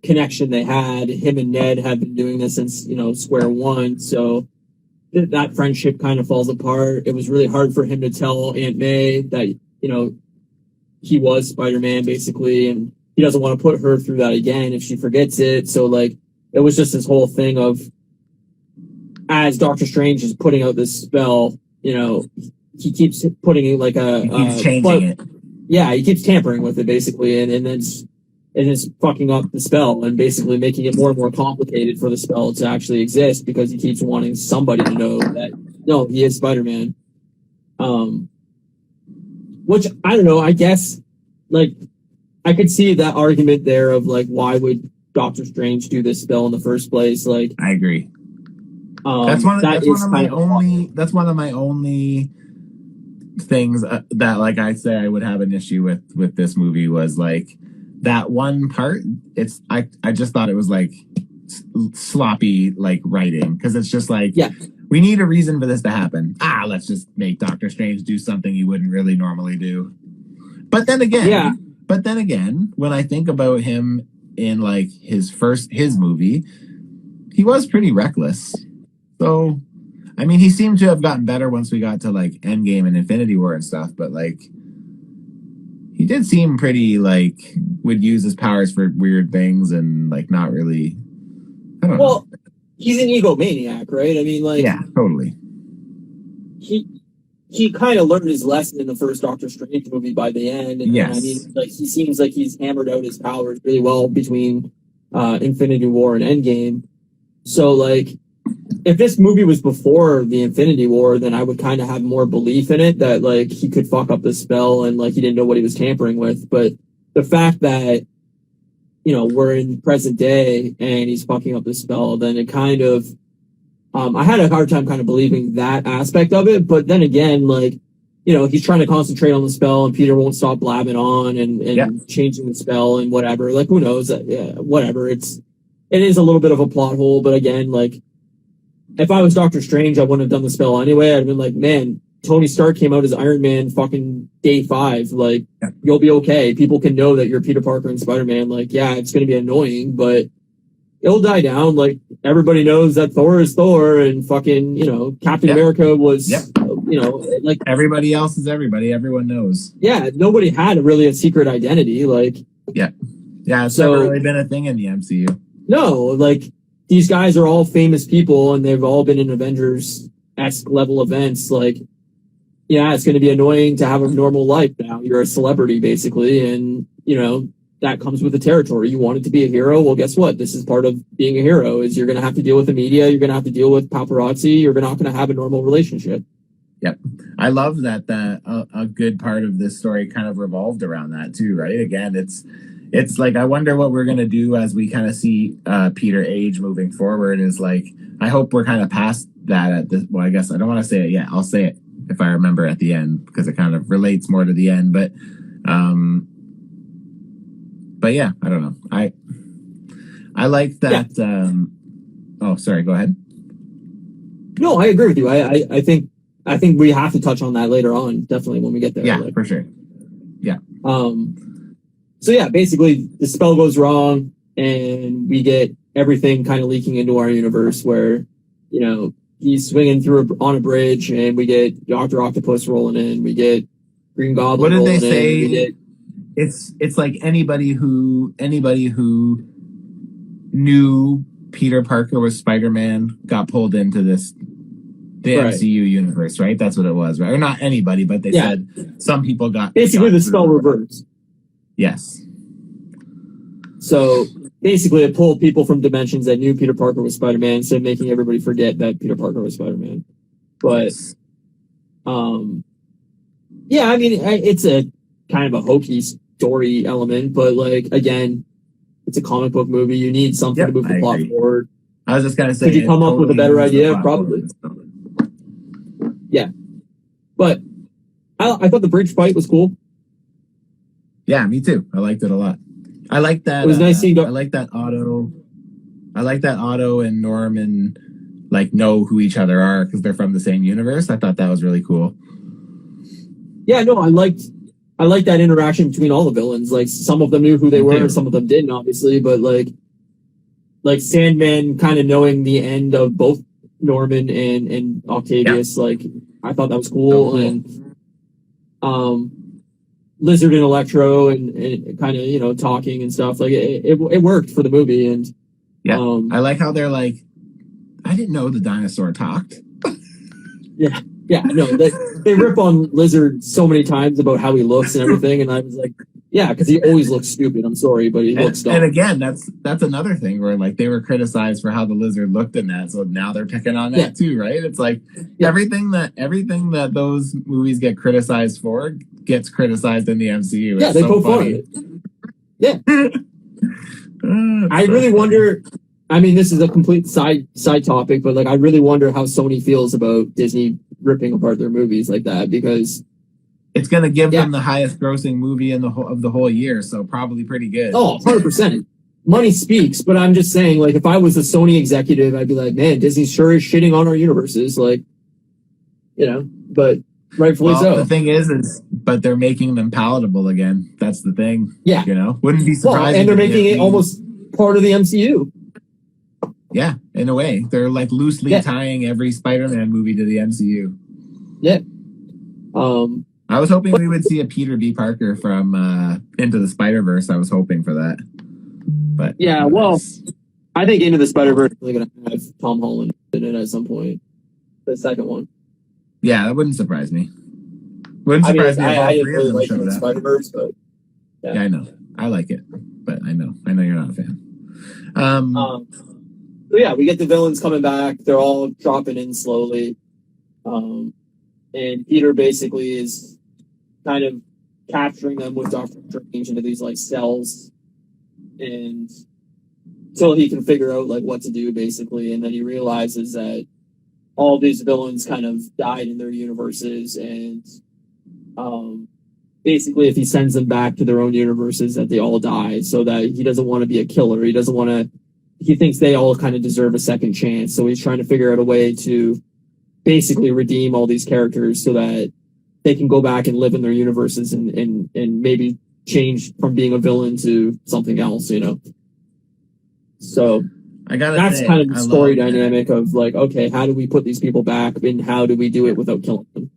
connection they had. Him and Ned have been doing this since, square one. So that friendship kind of falls apart. It was really hard for him to tell Aunt May that, he was Spider-Man basically. And he doesn't want to put her through that again if she forgets it. So like, it was just this whole thing of, as Doctor Strange is putting out this spell, he keeps putting it like he keeps changing it. Yeah, he keeps tampering with it basically, and then it's fucking up the spell and basically making it more and more complicated for the spell to actually exist because he keeps wanting somebody to know that no, he is Spider-Man. Which I don't know. I guess like I could see that argument there of like why would Doctor Strange do this spell in the first place? Like I agree. That's one of my only things that like I say I would have an issue with this movie was like that one part. I just thought it was like sloppy like writing, because it's just like we need a reason for this to happen. Let's just make Doctor Strange do something he wouldn't really normally do. But then again, when I think about him in like his movie, he was pretty reckless. So, I mean, he seemed to have gotten better once we got to like Endgame and Infinity War and stuff, but like he did seem pretty like would use his powers for weird things and like not really. I don't know. Well, he's an egomaniac, right? I mean, like totally. He kind of learned his lesson in the first Doctor Strange movie by the end, and I mean, like he seems like he's hammered out his powers really well between Infinity War and Endgame. So like, if this movie was before the Infinity War, then I would kind of have more belief in it that like he could fuck up the spell and like he didn't know what he was tampering with. But the fact that we're in present day and he's fucking up the spell, then it kind of I had a hard time kind of believing that aspect of it. But then again, like he's trying to concentrate on the spell and Peter won't stop blabbing on and changing the spell and whatever. Like who knows? Whatever. It is a little bit of a plot hole, but again, like, if I was Doctor Strange, I wouldn't have done the spell anyway. I'd have been like, man, Tony Stark came out as Iron Man fucking day 5. Like, you'll be okay. People can know that you're Peter Parker and Spider-Man. Like, yeah, it's going to be annoying, but it'll die down. Like, everybody knows that Thor is Thor and fucking, Captain America was, like... Everybody else is everybody. Everyone knows. Yeah, nobody had really a secret identity. Like... Yeah, it's never really been a thing in the MCU. No, like... These guys are all famous people and they've all been in Avengers-esque level events. Like, yeah, it's going to be annoying to have a normal life now. You're a celebrity, basically, and, that comes with the territory. You wanted to be a hero? Well, guess what? This is part of being a hero, is you're going to have to deal with the media, you're going to have to deal with paparazzi, you're not going to have a normal relationship. Yep. I love that a good part of this story kind of revolved around that, too, right? Again, it's like, I wonder what we're going to do as we kind of see Peter age moving forward. Is like, I hope we're kind of past that at this. Well, I guess I don't want to say it yet. I'll say it if I remember at the end, because it kind of relates more to the end. But yeah, I don't know. I like that. Yeah. Sorry, go ahead. No, I agree with you. I think we have to touch on that later on, definitely when we get there. Yeah, for sure. Yeah. So yeah, basically the spell goes wrong and we get everything kind of leaking into our universe where, he's swinging on a bridge and we get Dr. Octopus rolling in. We get Green Goblin rolling in. What did they say? It's like anybody who knew Peter Parker was Spider-Man got pulled into the MCU universe, right? That's what it was, right? Or not anybody, but they said some people got... Basically the spell reversed. Yes. So basically it pulled people from dimensions that knew Peter Parker was Spider-Man instead of making everybody forget that Peter Parker was Spider-Man. But Yeah, I mean, it's a kind of a hokey story element, but like again, it's a comic book movie. You need something to move the plot forward. I was just gonna say, could you come up with a better idea? Probably. Yeah, but I thought the bridge fight was cool. Yeah, me too. I liked it a lot. I like that. It was nice seeing. I like that Otto. I like that Otto and Norman like know who each other are because they're from the same universe. I thought that was really cool. Yeah, no, I liked that interaction between all the villains. Like some of them knew who they were, and some of them didn't, obviously. But like Sandman kind of knowing the end of both Norman and Octavius. Yeah. Like I thought that was cool. And Lizard and Electro and kind of talking and stuff. Like it worked for the movie. And yeah, I like how they're like, I didn't know the dinosaur talked. Yeah. Yeah, no, they rip on Lizard so many times about how he looks and everything, and I was like, yeah, because he always looks stupid. I'm sorry, but he looks dumb. And again, that's another thing where like they were criticized for how the Lizard looked in that, so now they're picking on that too, right? It's like everything that those movies get criticized for gets criticized in the MCU. Yeah, they poke fun at it. Yeah, I really wonder. I mean, this is a complete side topic, but like I really wonder how Sony feels about Disney ripping apart their movies like that, because it's going to give them the highest grossing movie of the whole year, so probably pretty good. Oh, 100%. Money speaks, but I'm just saying, like, if I was a Sony executive, I'd be like, man, Disney sure is shitting on our universes, like, but rightfully so. The thing is, but they're making them palatable again. That's the thing. Yeah. Wouldn't be surprised. And they're making it almost part of the MCU. Yeah, in a way. They're like loosely tying every Spider-Man movie to the MCU. Yeah. I was hoping we would see a Peter B. Parker from Into the Spider-Verse. I was hoping for that. But yeah, well, I think Into the Spider-Verse is going to have Tom Holland in it at some point. The second one. Yeah, that wouldn't surprise me. Wouldn't surprise me if all three of them showed up. Spider-Verse, but yeah, I know. I like it, but I know you're not a fan. So yeah, we get the villains coming back. They're all dropping in slowly. And Peter basically is kind of capturing them with Doctor Strange into these like cells, and until he can figure out like what to do basically. And then he realizes that all these villains kind of died in their universes, and basically if he sends them back to their own universes, that they all die, so that he doesn't want to be a killer. He doesn't want to. He thinks they all kind of deserve a second chance, so he's trying to figure out a way to basically redeem all these characters so that they can go back and live in their universes and maybe change from being a villain to something else, So that's kind of the story dynamic of like, okay, how do we put these people back and how do we do it without killing them?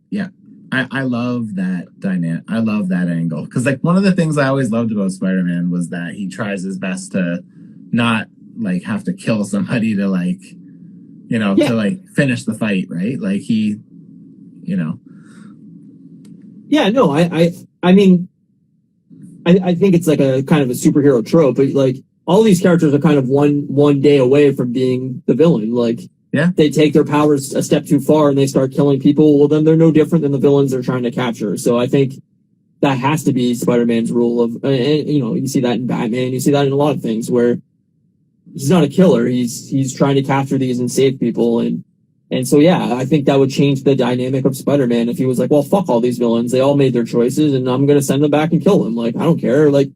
Yeah. I love that dynamic. I love that angle. Because like one of the things I always loved about Spider-Man was that he tries his best to not like have to kill somebody to like, to like finish the fight, right? Like he, Yeah, no, I mean, I think it's like a kind of a superhero trope, but like all these characters are kind of one day away from being the villain. Like, they take their powers a step too far and they start killing people. Well, then they're no different than the villains they're trying to capture. So I think that has to be Spider-Man's rule of, you see that in Batman, you see that in a lot of things where he's not a killer. He's trying to capture these and save people. And so, yeah, I think that would change the dynamic of Spider-Man if he was like, well, fuck all these villains. They all made their choices and I'm going to send them back and kill them. Like, I don't care. Like,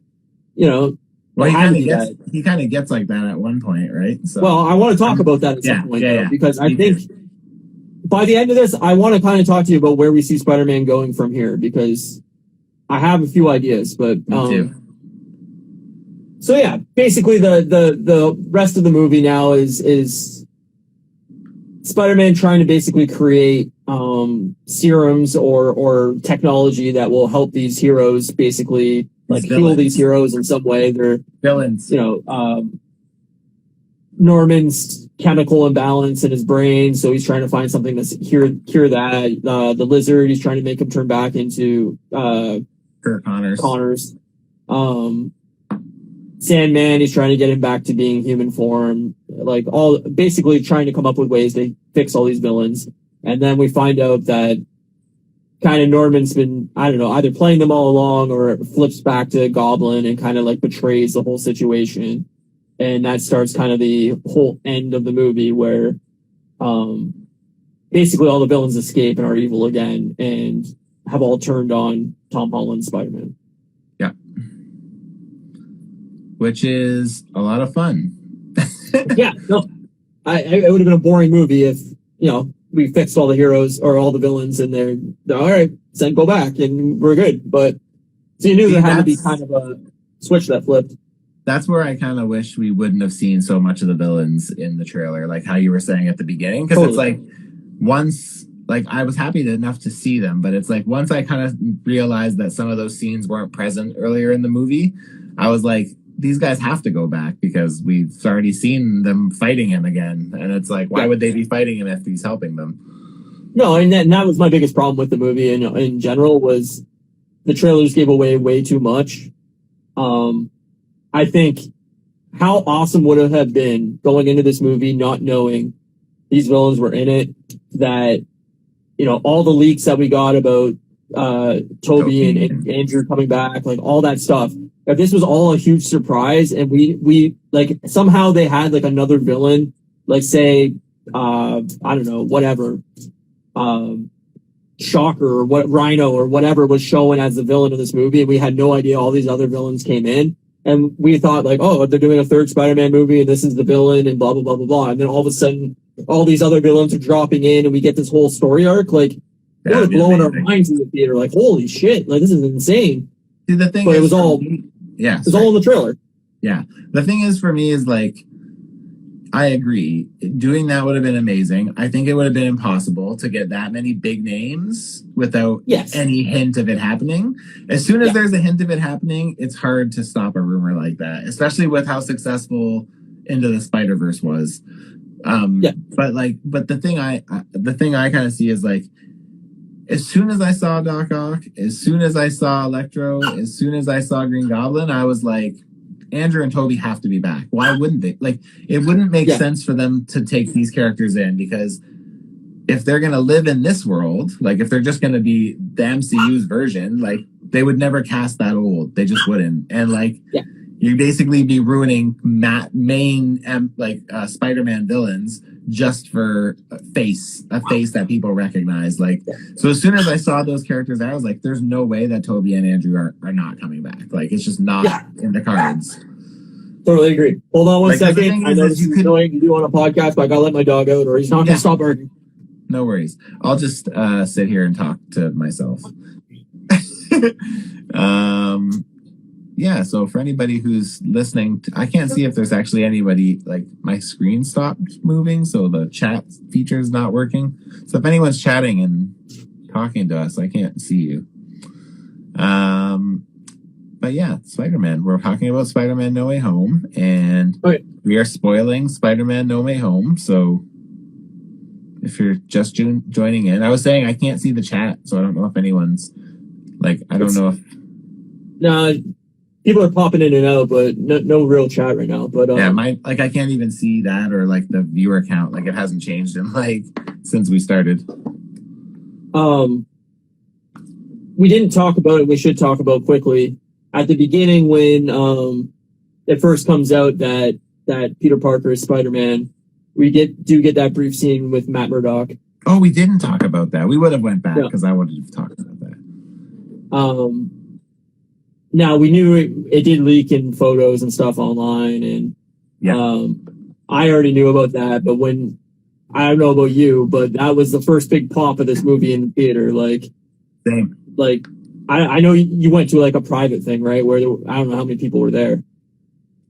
well, he kind of gets like that at one point, right? So, well, I want to talk about that at some point, though, because I think by the end of this, I want to kind of talk to you about where we see Spider-Man going from here, because I have a few ideas, but me too. So yeah, basically the rest of the movie now is Spider-Man trying to basically create serums or technology that will help these heroes basically like heal these heroes in some way. They're villains. Norman's chemical imbalance in his brain, so he's trying to find something to cure that. The Lizard, he's trying to make him turn back into Kurt Connors. Sandman, he's trying to get him back to being human form. Like all basically trying to come up with ways to fix all these villains. And then we find out that kind of Norman's been, I don't know, either playing them all along or it flips back to Goblin and kind of like betrays the whole situation. And that starts kind of the whole end of the movie where basically all the villains escape and are evil again and have all turned on Tom Holland's Spider-Man. Yeah. Which is a lot of fun. Yeah, no, it would have been a boring movie if, we fixed all the heroes or all the villains and they're all right, then go back and we're good. But so you knew there had to be kind of a switch that flipped. That's where I kind of wish we wouldn't have seen so much of the villains in the trailer, like how you were saying at the beginning. Because It's like once, like I was happy enough to see them, but it's like once I kind of realized that some of those scenes weren't present earlier in the movie, I was like, these guys have to go back because we've already seen them fighting him again. And it's like, why would they be fighting him if he's helping them? No, and that was my biggest problem with the movie in general was the trailers gave away way too much. I think how awesome would it have been going into this movie not knowing these villains were in it, that, all the leaks that we got about Toby and Andrew coming back, like all that stuff. If this was all a huge surprise and we like somehow they had like another villain, like say, I don't know, whatever, Shocker or what, Rhino or whatever was showing as the villain of this movie, and we had no idea all these other villains came in, and we thought like, oh, they're doing a third Spider-Man movie and this is the villain and blah blah blah blah blah, and then all of a sudden all these other villains are dropping in and we get this whole story arc. Like, it would have blown our minds in the theater. Like, holy shit! Like, this is insane. See, the thing but is, it was all in the trailer. Yeah, the thing is for me is like, I agree. Doing that would have been amazing. I think it would have been impossible to get that many big names without any hint of it happening. As soon as there's a hint of it happening, it's hard to stop a rumor like that, especially with how successful Into the Spider-Verse was. But the thing I kind of see is like, as soon as I saw Doc Ock, as soon as I saw Electro, as soon as I saw Green Goblin, I was like, Andrew and Toby have to be back. Why wouldn't they? Like, it wouldn't make sense for them to take these characters in, because if they're going to live in this world, like if they're just going to be the MCU's version, like they would never cast that old. They just wouldn't. And like, you'd basically be ruining main Spider-Man villains just for a face that people recognize. Like, so as soon as I saw those characters, I was like, there's no way that Toby and Andrew are not coming back. Like, it's just not in the cards. Totally agree. Hold on one second. I know this is annoying to do on a podcast, but I gotta let my dog out or he's not gonna stop barking. No worries. I'll just sit here and talk to myself. Yeah, so for anybody who's listening, I can't see if there's actually anybody, like my screen stopped moving, so the chat feature is not working. So if anyone's chatting and talking to us, I can't see you. But yeah, Spider-Man. We're talking about Spider-Man No Way Home, and we are spoiling Spider-Man No Way Home. So if you're just joining in, I was saying I can't see the chat, so I don't know if anyone's like, I don't know if... No, people are popping in and out, but no real chat right now. But I can't even see that, or like the viewer count, like it hasn't changed in like since we started. We didn't talk about it. We should talk about quickly at the beginning when it first comes out that Peter Parker is Spider-Man. We do get that brief scene with Matt Murdock. Oh, we didn't talk about that. We would have went back because I would have talked about that. Now, we knew it did leak in photos and stuff online, and I already knew about that, but I don't know about you, but that was the first big pop of this movie in the theater. Like, same. Like, I know you went to like a private thing, right? Where I don't know how many people were there.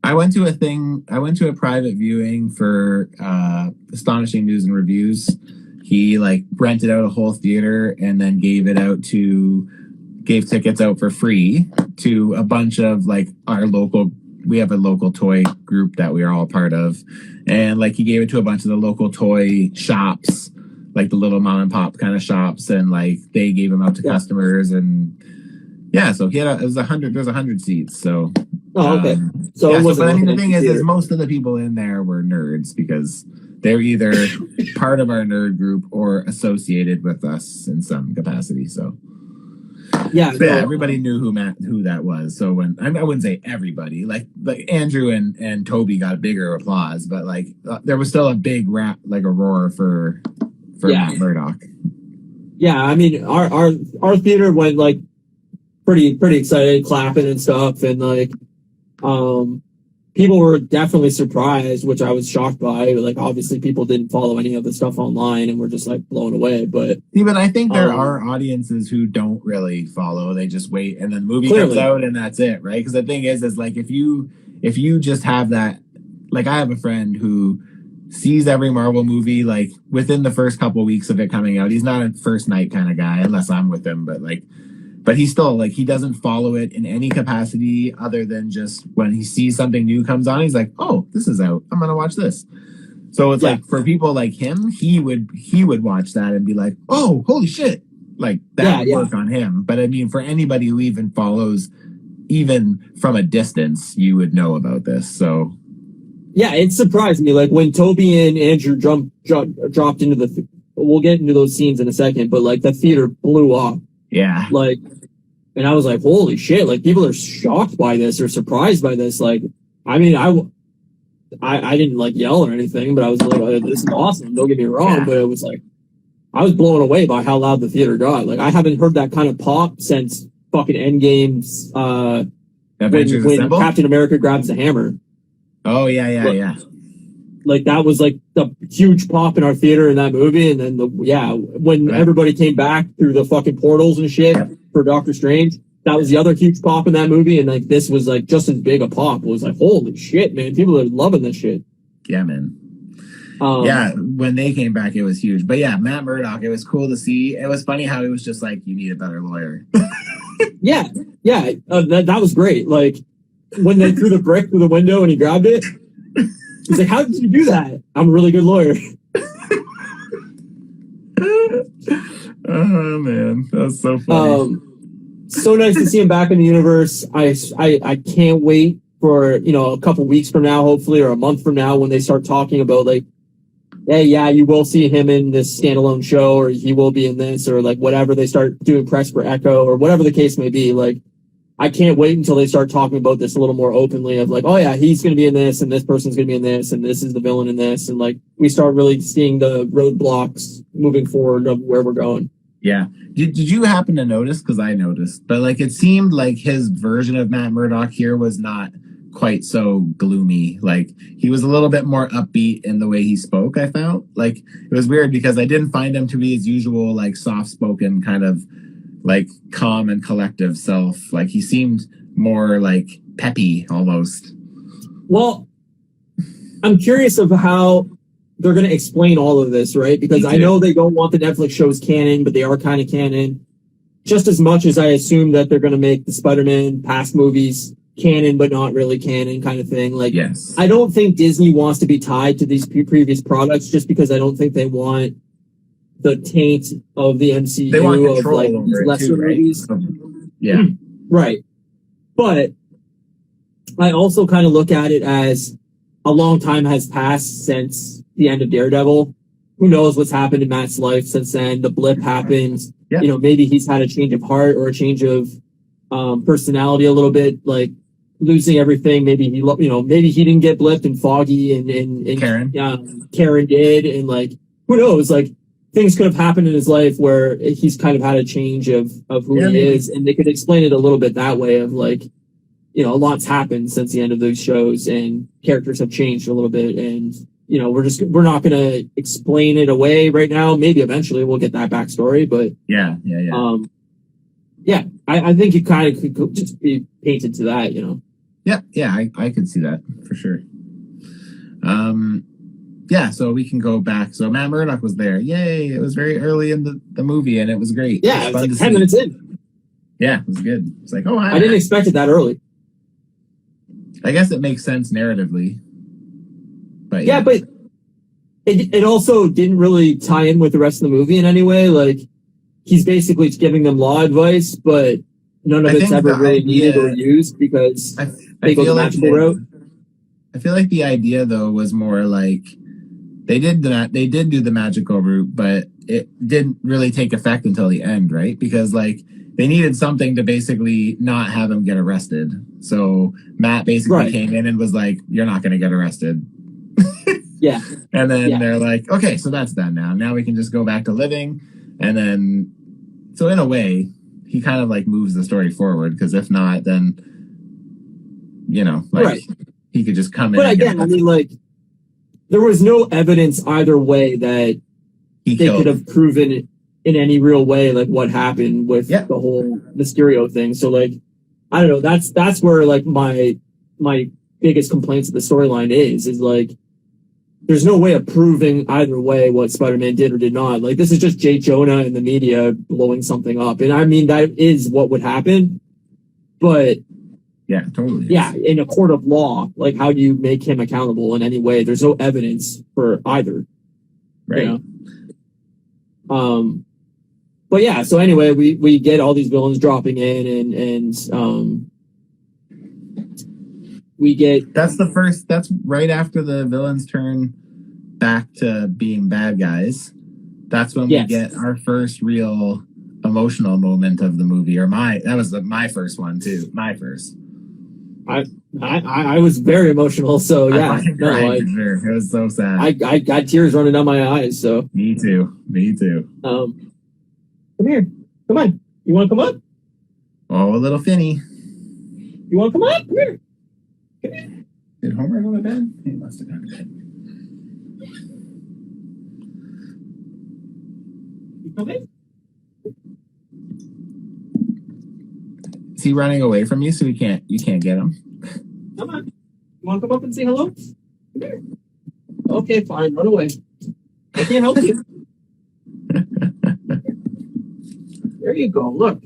I went to a private viewing for Astonishing News and Reviews. He like rented out a whole theater and then gave tickets out for free to a bunch of like we have a local toy group that we are all part of. And like he gave it to a bunch of the local toy shops, like the little mom and pop kind of shops. And like they gave them out to customers. And so there's 100 seats. So, okay. but I mean, the thing is most of the people in there were nerds because they're either part of our nerd group or associated with us in some capacity. So yeah, everybody knew who that was. So when I wouldn't say everybody, like Andrew and Toby got bigger applause, but like there was still a big roar for Matt Murdock. Yeah, I mean our theater went like pretty excited, clapping and stuff, and like people were definitely surprised, which I was shocked by. Like, obviously, people didn't follow any of the stuff online and were just like blown away. But even I think there are audiences who don't really follow; they just wait, and then the movie comes out, and that's it, right? Because the thing is like if you just have that, like I have a friend who sees every Marvel movie like within the first couple weeks of it coming out. He's not a first night kind of guy, unless I'm with him, but he's still like, he doesn't follow it in any capacity other than just when he sees something new comes on, he's like, oh, this is out, I'm gonna watch this. So it's like for people like him, he would watch that and be like, oh, holy shit, like that would work on him. But I mean, for anybody who even follows, even from a distance, you would know about this. So yeah, it surprised me. Like when Toby and Andrew dropped into the, we'll get into those scenes in a second, but like the theater blew up. Yeah. Like, and I was like, holy shit, like people are shocked by this or surprised by this. Like, I mean, I didn't like yell or anything, but I was like, oh, this is awesome. Don't get me wrong. But it was like, I was blown away by how loud the theater got. Like, I haven't heard that kind of pop since fucking Endgame's, when Captain America grabs the hammer. Oh, yeah. Like, that was like the huge pop in our theater in that movie. And then when everybody came back through the fucking portals and shit for Doctor Strange, that was the other huge pop in that movie. And like, this was like just as big a pop. It was like, holy shit, man. People are loving this shit. Yeah, man. When they came back, it was huge. But yeah, Matt Murdock, it was cool to see. It was funny how he was just like, you need a better lawyer. Yeah. That was great. Like, when they threw the brick through the window and he grabbed it, he's like, how did you do that? I'm a really good lawyer. Oh, man. That's so funny. So nice to see him back in the universe. I can't wait for, a couple weeks from now, hopefully, or a month from now when they start talking about, like, hey, yeah, you will see him in this standalone show, or he will be in this, or, like, whatever they start doing press for Echo, or whatever the case may be. Like, I can't wait until they start talking about this a little more openly of like, oh yeah, he's going to be in this and this person's going to be in this and this is the villain in this. And like, we start really seeing the roadblocks moving forward of where we're going. Yeah. Did you happen to notice? Because I noticed, but like, it seemed like his version of Matt Murdock here was not quite so gloomy. Like he was a little bit more upbeat in the way he spoke. I felt like it was weird because I didn't find him to be his usual, like soft-spoken kind of like calm and collective self. Like he seemed more like peppy almost. Well, I'm curious of how they're going to explain all of this, right? Because I know they don't want the Netflix shows canon, but they are kind of canon. Just as much as I assume that they're going to make the Spider-Man past movies canon, but not really canon kind of thing. Like, yes. I don't think Disney wants to be tied to these previous products just because I don't think they want the taint of the MCU. They want control of like over these lesser movies. Yeah. Right. But I also kind of look at it as a long time has passed since the end of Daredevil. Who knows what's happened in Matt's life since then? The blip happened. Yeah. Maybe he's had a change of heart or a change of personality a little bit, like losing everything. Maybe maybe he didn't get blipped and Foggy and Karen did. And like, who knows? Like, things could have happened in his life where he's kind of had a change of who he is, and they could explain it a little bit that way of like, a lot's happened since the end of those shows and characters have changed a little bit, and we're not going to explain it away right now. Maybe eventually we'll get that backstory, but I think it kind of could just be painted to that, I can see that for sure. So we can go back. So Matt Murdock was there. Yay. It was very early in the movie and it was great. Yeah, it was like 10 minutes in. Yeah, it was good. It's like, I didn't expect it that early. I guess it makes sense narratively. But but it also didn't really tie in with the rest of the movie in any way. Like, he's basically giving them law advice, but none of it's ever really needed or used because they go the magical route. I feel like the idea, though, was more like they did that. They did do the magical route, but it didn't really take effect until the end, right? Because like they needed something to basically not have him get arrested. So Matt basically came in and was like, "You're not going to get arrested." Yeah. And then they're like, "Okay, so that's done now. Now we can just go back to living." And then, so in a way, he kind of like moves the story forward, because if not, then like he could just come in. But again, I mean, like, there was no evidence either way that they could have proven in any real way like what happened with the whole Mysterio thing. So like, I don't know. That's where like my biggest complaints of the storyline is like, there's no way of proving either way what Spider-Man did or did not. Like, this is just Jay Jonah and the media blowing something up, and I mean that is what would happen, but. Yeah, totally. Yeah, in a court of law, like, how do you make him accountable in any way? There's no evidence for either. Right. But yeah, so anyway, we get all these villains dropping in, and we get... That's right after the villains turn back to being bad guys. That's when we get our first real emotional moment of the movie, that was my first one too. My first. I was very emotional, so yeah. It was so sad. I got tears running down my eyes, so. Me too. Come here. Come on. You want to come up? Oh, little Finny. You want to come up? Come here. Did Homer go to bed? He must have gone to bed. You come in? Is he running away from you so you can't get him? Come on. You want to come up and say hello? Come here. Okay, fine. Run away. I can't help you. There you go. Look.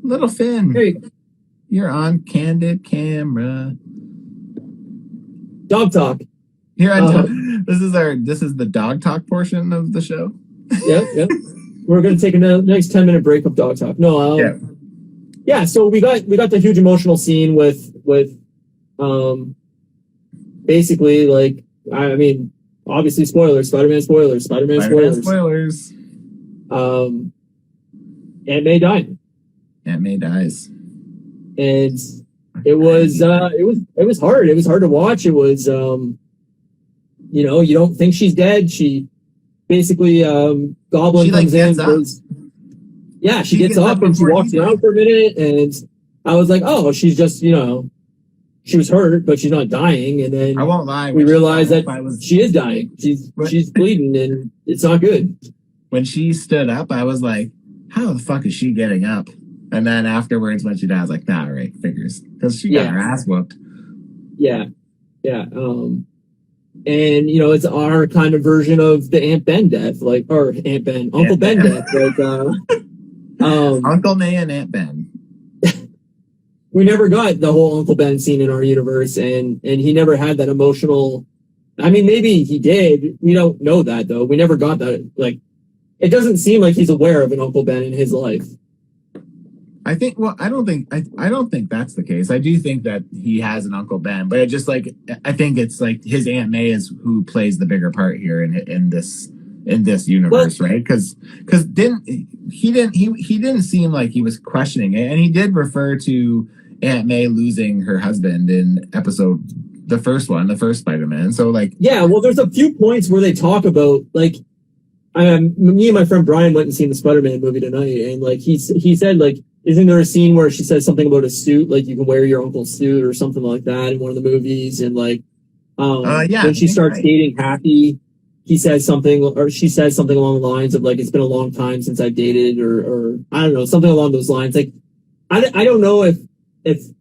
Little Finn. There you go. You're on candid camera. Dog talk. Here on this is the dog talk portion of the show. Yep. We're gonna take a next 10-minute break of dog talk. Yeah. So we got the huge emotional scene with basically, like, I mean, obviously spoilers, Spider-Man spoilers. Aunt May died. Aunt May dies. And it was hard. It was hard to watch. It was you don't think she's dead. She basically Goblin comes in. She gets up and she walks around for a minute, and I was like, oh, she's just, she was hurt, but she's not dying. And then I won't lie, we realized that she is dying. She's bleeding, and it's not good. When she stood up, I was like, how the fuck is she getting up? And then afterwards, when she died, I was like, nah, right, figures. Because she got her ass whooped. Yeah. And, it's our kind of version of the Aunt Ben death, Uncle Ben death. Uncle May and Aunt Ben. We never got the whole Uncle Ben scene in our universe, and he never had that emotional... I mean, maybe he did. We don't know that, though. We never got that. Like, it doesn't seem like he's aware of an Uncle Ben in his life. I don't think that's the case. I do think that he has an Uncle Ben, but I think it's like his Aunt May is who plays the bigger part here in this universe, right? Because he didn't seem like he was questioning it, and he did refer to Aunt May losing her husband in the first Spider-Man. So there's a few points where they talk about, like, me and my friend Brian went and seen the Spider-Man movie tonight, and like he said, like, isn't there a scene where she says something about a suit, like you can wear your uncle's suit or something like that in one of the movies, and like when she starts dating Happy, he says something, or she says something along the lines of like, it's been a long time since I've dated, or I don't know, something along those lines. Like, I don't know if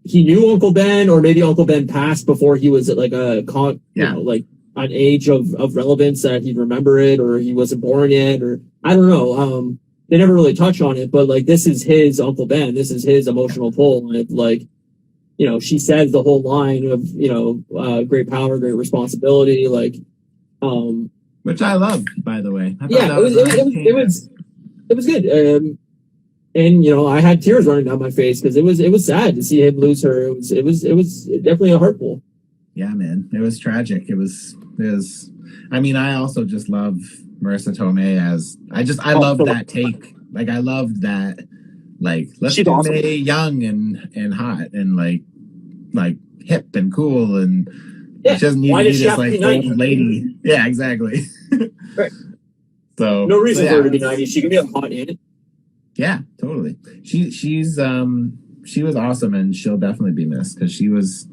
he knew Uncle Ben, or maybe Uncle Ben passed before he was at like like an age of relevance that he'd remember it, or he wasn't born yet, or I don't know. They never really touch on it, but like, this is his Uncle Ben. This is his emotional pull. And like, she says the whole line of, great power, great responsibility. Like, which I love, by the way. It was good. And I had tears running down my face because it was sad to see him lose her. It was definitely a heart pull. Yeah, man, it was tragic. It was is. I mean, I also just love Marissa Tomei as I love that take. Like, I loved that. Like, let's She's do awesome. May young and hot and like hip and cool, and Yeah. she doesn't need Why to be does she this have to like be old 90? lady. Yeah, exactly. Right. So No reason yeah. for her to be 90. She can be a hot in it. Yeah, totally. She was awesome, and she'll definitely be missed because she was.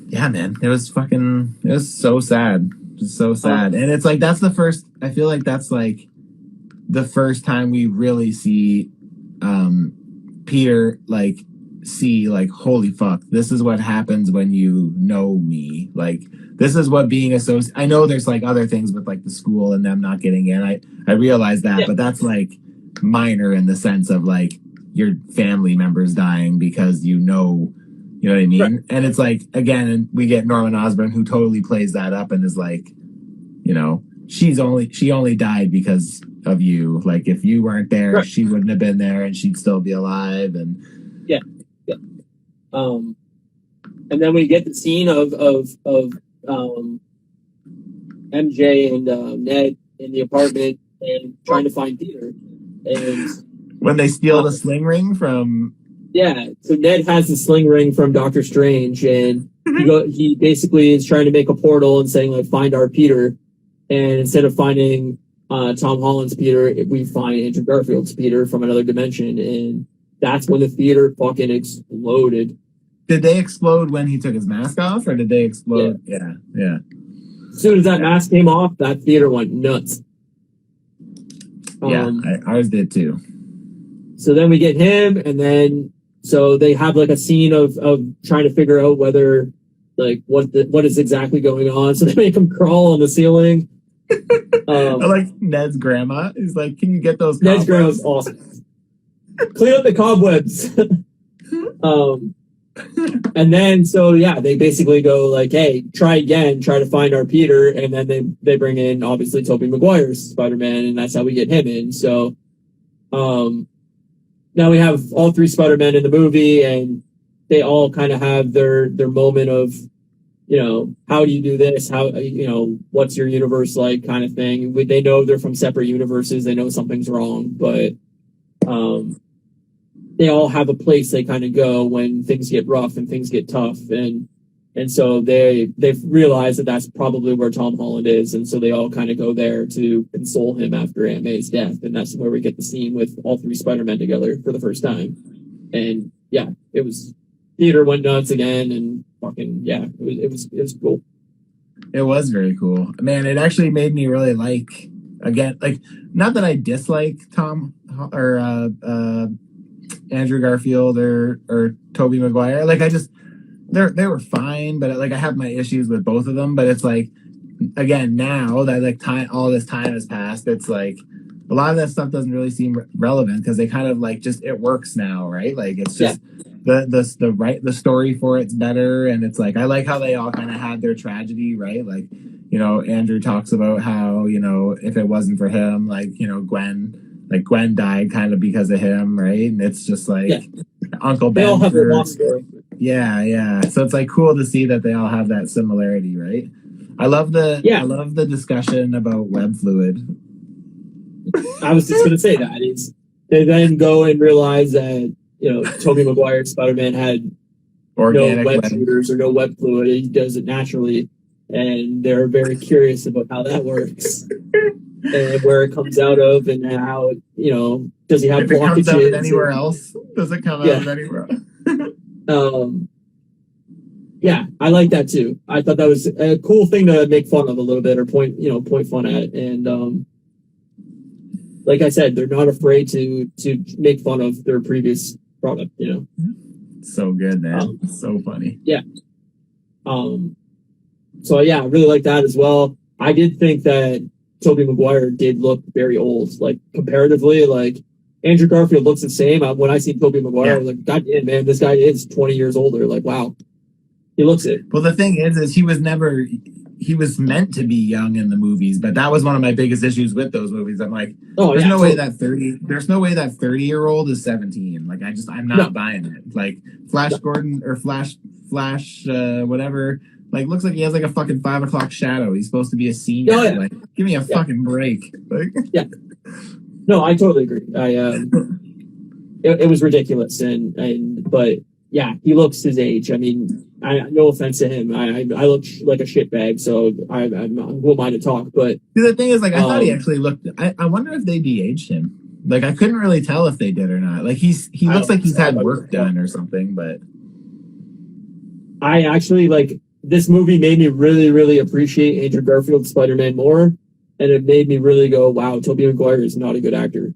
Yeah, man, it was so sad, just so sad, and it's like that's the first. I feel like that's like the first time we really see Peter like see like, holy fuck, this is what happens when you know me. Like, this is what being associated. I know there's like other things with like the school and them not getting in. I realize that, but that's like minor in the sense of like your family members dying because you know what I mean? Right. And it's like, again, we get Norman Osborn, who totally plays that up and is like, she only died because of you. Like, if you weren't there, she wouldn't have been there, and she'd still be alive. And and then we get the scene of MJ and Ned in the apartment and trying to find Peter. And when they steal the sling ring from. Yeah, so Ned has the sling ring from Doctor Strange, and he basically is trying to make a portal and saying, like, find our Peter. And instead of finding Tom Holland's Peter, we find Andrew Garfield's Peter from another dimension. And that's when the theater fucking exploded. Did they explode when he took his mask off, or did they explode? Yeah. As soon as that mask came off, that theater went nuts. Ours did too. So then we get him, and then so they have like a scene of trying to figure out whether like what is exactly going on. So they make him crawl on the ceiling. I like Ned's grandma. He's like, "Can you get those cobwebs?" Ned's grandma's awesome. Clean up the cobwebs. And then so they basically go like, "Hey, try again, try to find our Peter," and then they bring in obviously Tobey Maguire's Spider-Man, and that's how we get him in. So now we have all three Spider-Men in the movie, and they all kind of have their moment of, how do you do this? How, what's your universe like, kind of thing. They know they're from separate universes. They know something's wrong, but they all have a place they kind of go when things get rough and things get tough. And so they've realized that that's probably where Tom Holland is. And so they all kind of go there to console him after Aunt May's death. And that's where we get the scene with all three Spider-Men together for the first time. And it was, theater went nuts again, and fucking, it was cool. It was very cool. Man, it actually made me really like, again, like, not that I dislike Tom or Andrew Garfield or Tobey Maguire. Like, I just, they were fine, but like I have my issues with both of them. But it's like, again, now that like all this time has passed, it's like a lot of that stuff doesn't really seem relevant because they kind of like just, it works now, right? Like, it's just the story for it's better, and it's like I like how they all kind of had their tragedy, right? Like, Andrew talks about how if it wasn't for him, like Gwen died kind of because of him, right? And it's just like Uncle Ben. They all have their long story. Yeah. So it's like cool to see that they all have that similarity, right? I love the discussion about web fluid. I was just gonna say that. They then go and realize that, Tobey Maguire's Spider-Man had organic no web shooters or no web fluid. He does it naturally. And they're very curious about how that works. And where it comes out of, and how, does he have if it blockages? Comes out of anywhere else? Does it come out of anywhere else? I like that too. I thought that was a cool thing to make fun of a little bit, or point fun at. And like I said, they're not afraid to make fun of their previous product. So good, man. So funny. Yeah. So I really like that as well. I did think that Tobey Maguire did look very old, like comparatively. Like, Andrew Garfield looks the same. When I see Tobey Maguire, I was like, God damn, man, this guy is 20 years older. Like, wow, he looks it. Well, the thing is he was meant to be young in the movies, but that was one of my biggest issues with those movies. I'm like, there's no way that 30-year-old is 17. Like, I'm not buying it. Like, Flash Gordon or Flash, whatever. Like, looks like he has like a fucking 5 o'clock shadow. He's supposed to be a senior. Oh, yeah. Like, give me a fucking break. Like, yeah. No, I totally agree. It was ridiculous, but yeah, he looks his age. I mean, no offense to him, I look like a shitbag, so I'm who am I to talk? But the thing is, like, I thought he actually looked. I wonder if they de-aged him. Like, I couldn't really tell if they did or not. Like, he looks like he's had work done or something. But I actually like this movie made me really, really appreciate Andrew Garfield's Spider-Man more, and it made me really go, "Wow, Tobey Maguire is not a good actor."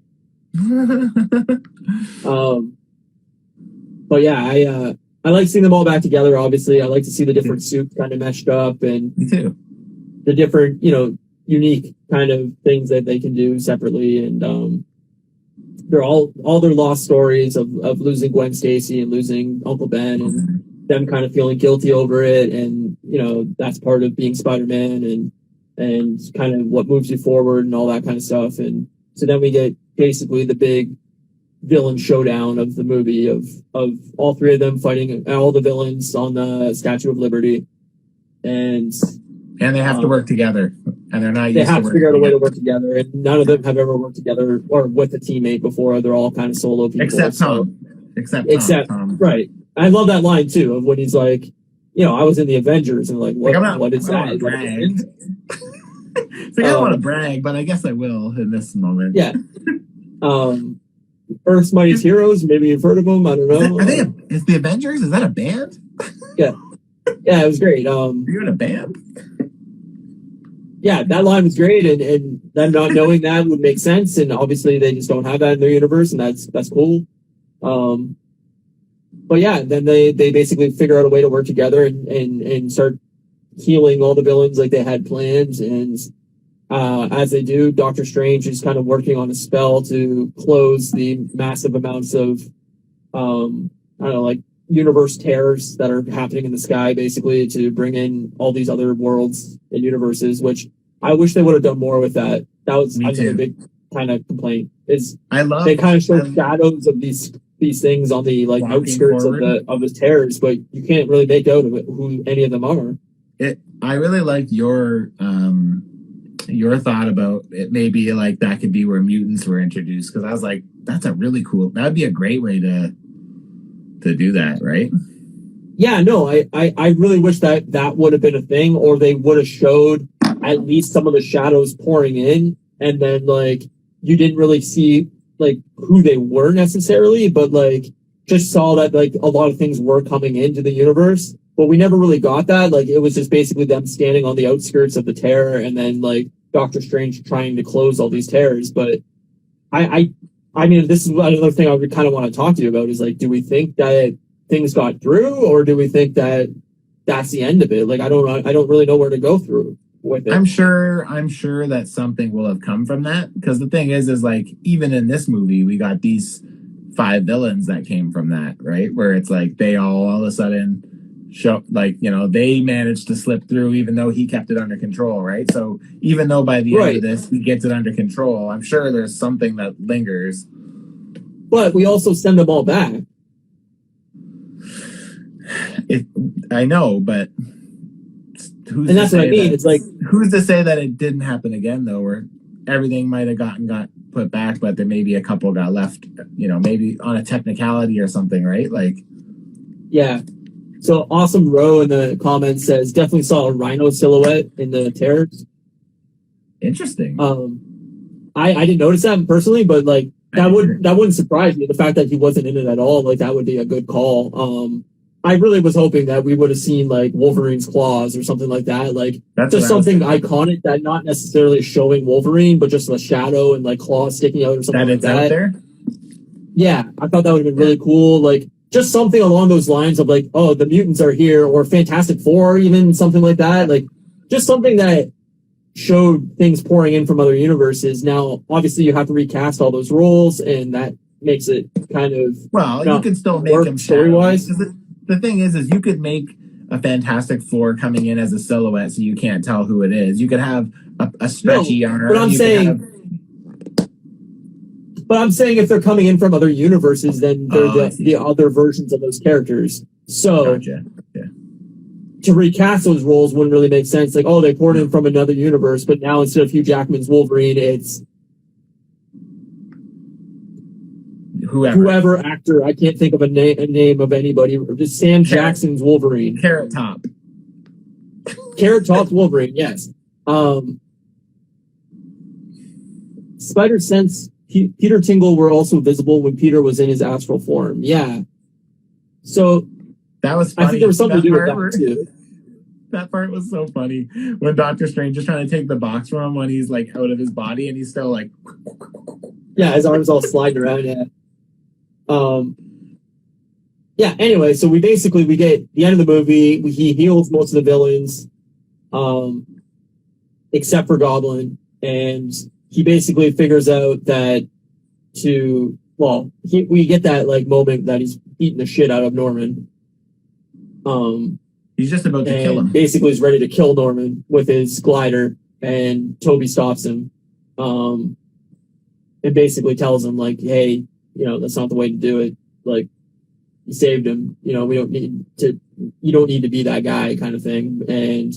But yeah, I like seeing them all back together. Obviously, I like to see the different suits kind of meshed up, and me too. The different, unique kind of things that they can do separately, and they're all their lost stories of losing Gwen Stacy and losing Uncle Ben, and them kind of feeling guilty over it, and that's part of being Spider-Man, and kind of what moves you forward and all that kind of stuff. And so then we get basically the big villain showdown of the movie of all three of them fighting all the villains on the Statue of Liberty, and they have to work together, and they're not. They have to figure out a way to work together, and none of them have ever worked together or with a teammate before. They're all kind of solo people, except Tom. Except Tom. Right. I love that line too of when he's like, I was in the Avengers, and like, what is that? I don't want to brag, but I guess I will in this moment. Yeah. Earth's Mightiest Heroes. Maybe you've heard of them. I don't know. Is the Avengers? Is that a band? Yeah. Yeah, it was great. Are you in a band? Yeah, that line was great, and them not knowing that would make sense. And obviously, they just don't have that in their universe, and that's cool. But yeah, then they basically figure out a way to work together and start healing all the villains like they had plans. And as they do, Doctor Strange is kind of working on a spell to close the massive amounts of like universe tears that are happening in the sky, basically to bring in all these other worlds and universes, which I wish they would have done more with that. That was a big kind of complaint. They kind of show shadows of these things on the like outskirts of the tears, but you can't really make out of it who any of them are. I really liked your thought about it. Maybe like that could be where mutants were introduced, because I was like, that's a really cool. That'd be a great way to do that, right? Yeah, no, I really wish that would have been a thing, or they would have showed at least some of the shadows pouring in, and then like you didn't really see like who they were necessarily, but like just saw that like a lot of things were coming into the universe, but we never really got that. Like it was just basically them standing on the outskirts of the tear, and then like Doctor Strange trying to close all these tears. But I mean, this is another thing I would kind of want to talk to you about is like, do we think that things got through, or do we think that that's the end of it? Like, I don't really know where to go through with it. I'm sure that something will have come from that, because the thing is like, even in this movie, we got these 5 villains that came from that, right? Where it's like they all of a sudden show, like, they managed to slip through, even though he kept it under control, right? So even though by the end of this he gets it under control, I'm sure there's something that lingers. But we also send them all back. I know, but and that's what I mean. It's like, who's to say that it didn't happen again, though, where everything might have got put back, but then maybe a couple got left, maybe on a technicality or something, right? Like, yeah. So Awesome Row in the comments says definitely saw a rhino silhouette in the tears. Interesting. I didn't notice that personally, but like that wouldn't surprise me. The fact that he wasn't in it at all, like that would be a good call. I really was hoping that we would have seen like Wolverine's claws or something like that. Like just something iconic that not necessarily showing Wolverine, but just a shadow and like claws sticking out or something like that. Out there? Yeah, I thought that would have been really cool. Like just something along those lines of like, oh, the mutants are here, or Fantastic Four, even something like that. Like just something that showed things pouring in from other universes. Now, obviously, you have to recast all those roles, and that makes it kind of you can still make them story-wise. The thing is you could make a Fantastic Four coming in as a silhouette, so you can't tell who it is. You could have a stretchy arm. But I'm saying if they're coming in from other universes, then they're the other versions of those characters. So, gotcha. Yeah. to recast those roles wouldn't really make sense. Like, oh, they poured him from another universe, but now instead of Hugh Jackman's Wolverine, it's whoever actor. I can't think of a name of anybody. Just Sam Jackson's Wolverine. Carrot Top. Carrot Top's Wolverine, yes. Spider Sense, Peter Tingle were also visible when Peter was in his astral form. Yeah. So that was funny. I think there was something to do with that too. That part was so funny when Doctor Strange is trying to take the box from him when he's like out of his body and he's still like, yeah, his arms all sliding around. Yeah. Anyway, so we get the end of the movie. He heals most of the villains, except for Goblin, and he basically figures out that we get that like moment that he's beating the shit out of Norman. He's just about to kill him. Basically, he's ready to kill Norman with his glider, and Toby stops him, and basically tells him like, "Hey, that's not the way to do it. Like, you saved him. You don't need to be that guy," kind of thing. And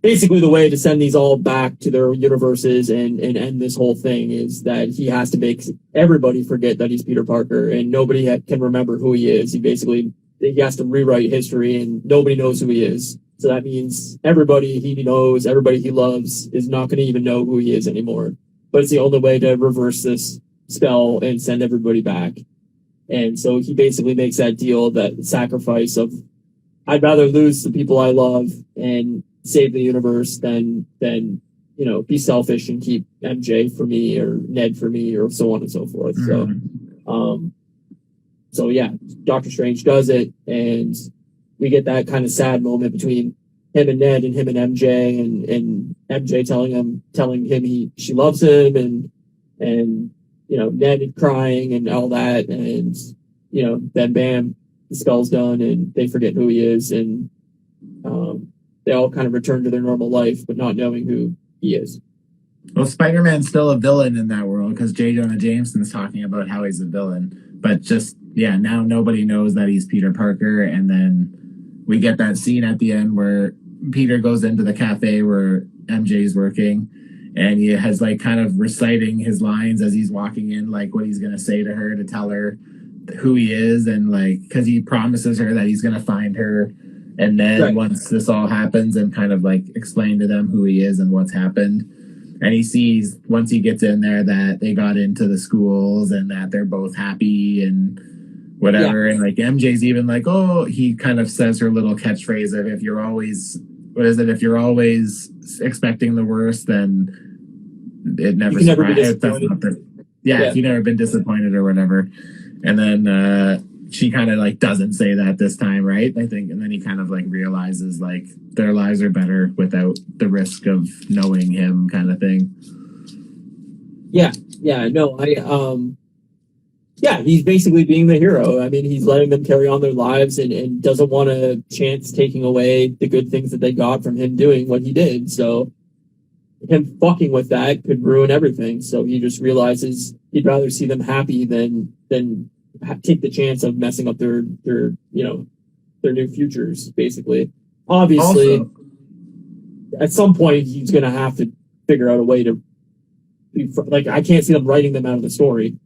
basically, the way to send these all back to their universes and end this whole thing is that he has to make everybody forget that he's Peter Parker, and nobody can remember who he is. He has to rewrite history, and nobody knows who he is. So that means everybody he knows, everybody he loves, is not going to even know who he is anymore. But it's the only way to reverse this spell and send everybody back. And so he basically makes that deal, that sacrifice of, I'd rather lose the people I love and save the universe than be selfish and keep MJ for me or Ned for me or so on and so forth. Mm-hmm. So yeah, Doctor Strange does it, and we get that kind of sad moment between him and Ned and him and MJ, and MJ telling him she loves him, and Ned crying and all that, and then bam, the spell's done, and they forget who he is, and they all kind of return to their normal life, but not knowing who he is. Well, Spider-Man's still a villain in that world because J. Jonah Jameson's talking about how he's a villain. But now nobody knows that he's Peter Parker. And then we get that scene at the end where Peter goes into the cafe where MJ's working. And he has like kind of reciting his lines as he's walking in, like what he's going to say to her to tell her who he is. And like, because he promises her that he's going to find her. And then once this all happens and kind of like explain to them who he is and what's happened. And he sees, once he gets in there, that they got into the schools and that they're both happy and whatever. Yeah. And like MJ's even like, oh, he kind of says her little catchphrase of if you're always expecting the worst, then it never surprises. If you've never been disappointed or whatever. And then she kind of like doesn't say that this time, right? I think, and then he kind of like realizes like their lives are better without the risk of knowing him, kind of thing. He's basically being the hero. I mean, he's letting them carry on their lives and doesn't want a chance taking away the good things that they got from him doing what he did. So him fucking with that could ruin everything. So he just realizes he'd rather see them happy than take the chance of messing up their new futures, basically. Obviously, also, at some point, he's going to have to figure out a way to I can't see them writing them out of the story.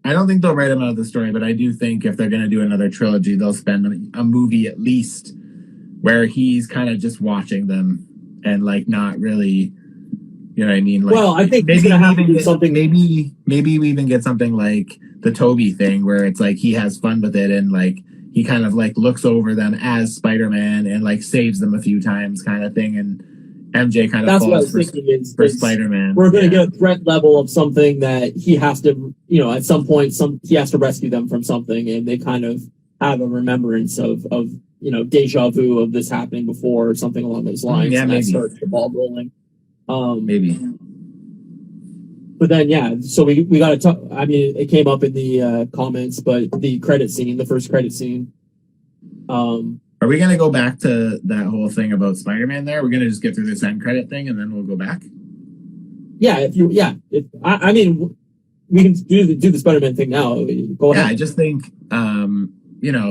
I don't think they'll write them out of the story, but I do think if they're going to do another trilogy, they'll spend a movie at least where he's kind of just watching them and like not really, you know what I mean? Like, well, I think maybe he's going to have to do something. Maybe we even get something like the Toby thing where it's like he has fun with it and like he kind of like looks over them as Spider-Man and like saves them a few times, kind of thing, and MJ kind of falls for Spider-Man. We're going to get a threat level of something that he has to, at some point, he has to rescue them from something, and they kind of have a remembrance of deja vu of this happening before or something along those lines. Yeah, maybe. That starts the ball rolling. Maybe. But then, so we got to talk. I mean, it came up in the comments, but the first credit scene. Are we going to go back to that whole thing about Spider-Man there? We're going to just get through this end credit thing and then we'll go back? Yeah, we can do the Spider-Man thing now. Go ahead. Yeah, I just think,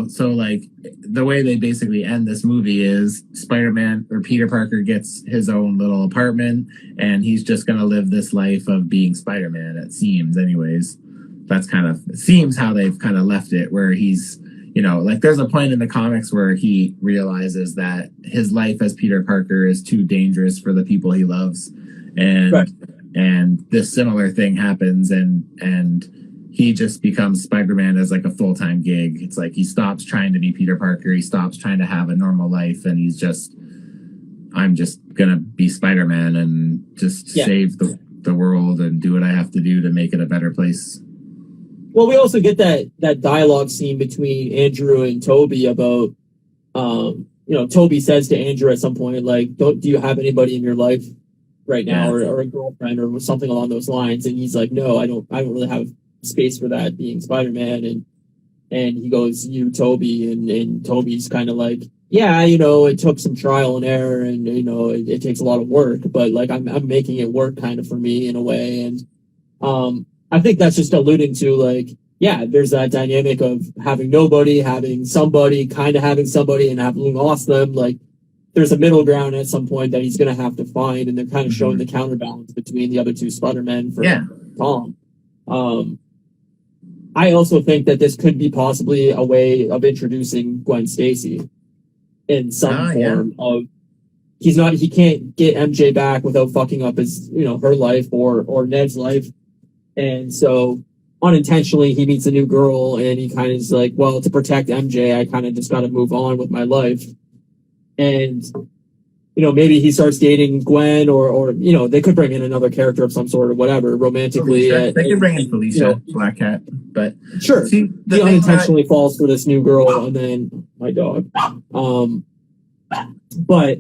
so like the way they basically end this movie is Spider-Man or Peter Parker gets his own little apartment and he's just going to live this life of being Spider-Man, it seems anyways. That's kind of seems how they've kind of left it, where he's, like there's a point in the comics where he realizes that his life as Peter Parker is too dangerous for the people he loves. And right. And this similar thing happens and he just becomes Spider-Man as like a full-time gig. It's like he stops trying to be Peter Parker, he stops trying to have a normal life, and I'm just gonna be Spider-Man and just save the world and do what I have to do to make it a better place. Well, we also get that dialogue scene between Andrew and Toby about, Toby says to Andrew at some point, like, do you have anybody in your life right now, or a girlfriend or something along those lines? And he's like, no, I don't really have space for that, being Spider-Man. And he goes, you, Toby, and Toby's kind of like, yeah, it took some trial and error, and it takes a lot of work, but like I'm making it work kind of for me in a way. And I think that's just alluding to, like, yeah, there's that dynamic of having nobody, having somebody, kind of having somebody, and having lost them. Like, there's a middle ground at some point that he's going to have to find, and they're kind of showing the counterbalance between the other two Spider-Men for Tom. I also think that this could be possibly a way of introducing Gwen Stacy in some form of he can't get MJ back without fucking up his, her life or Ned's life. And so unintentionally he meets a new girl and he kind of is like, well, to protect MJ, I kind of just got to move on with my life. And, maybe he starts dating Gwen or they could bring in another character of some sort or whatever romantically. They could bring in Felicia, Black Cat, but sure. He unintentionally falls for this new girl and then my dog. But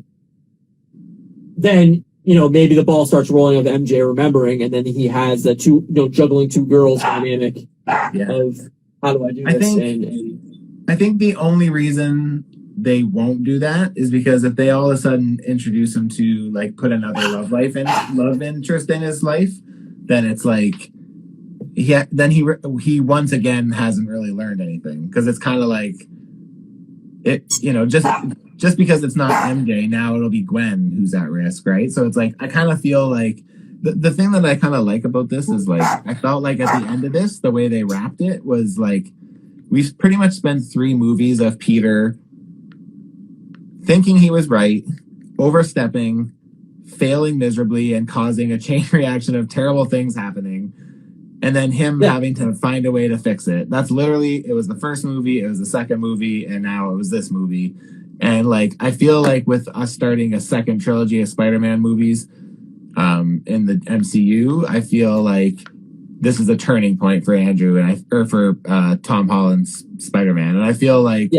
then, maybe the ball starts rolling of MJ remembering, and then he has that juggling two girls dynamic of how do I do this? I think the only reason they won't do that is because if they all of a sudden introduce him to like put another love interest in his life, then it's like he once again hasn't really learned anything, because it's kind of like it just because it's not MJ, now it'll be Gwen who's at risk, right? So it's like I kind of feel like the thing that I kind of like about this is like I felt like at the end of this, the way they wrapped it was like we've pretty much spent 3 movies of Peter thinking he was right, overstepping, failing miserably, and causing a chain reaction of terrible things happening, and then him having to find a way to fix it. That's literally, it was the first movie, it was the second movie, and now it was this movie. And like I feel like with us starting a second trilogy of Spider-Man movies in the MCU, I feel like this is a turning point for Andrew for Tom Holland's Spider-Man. And I feel like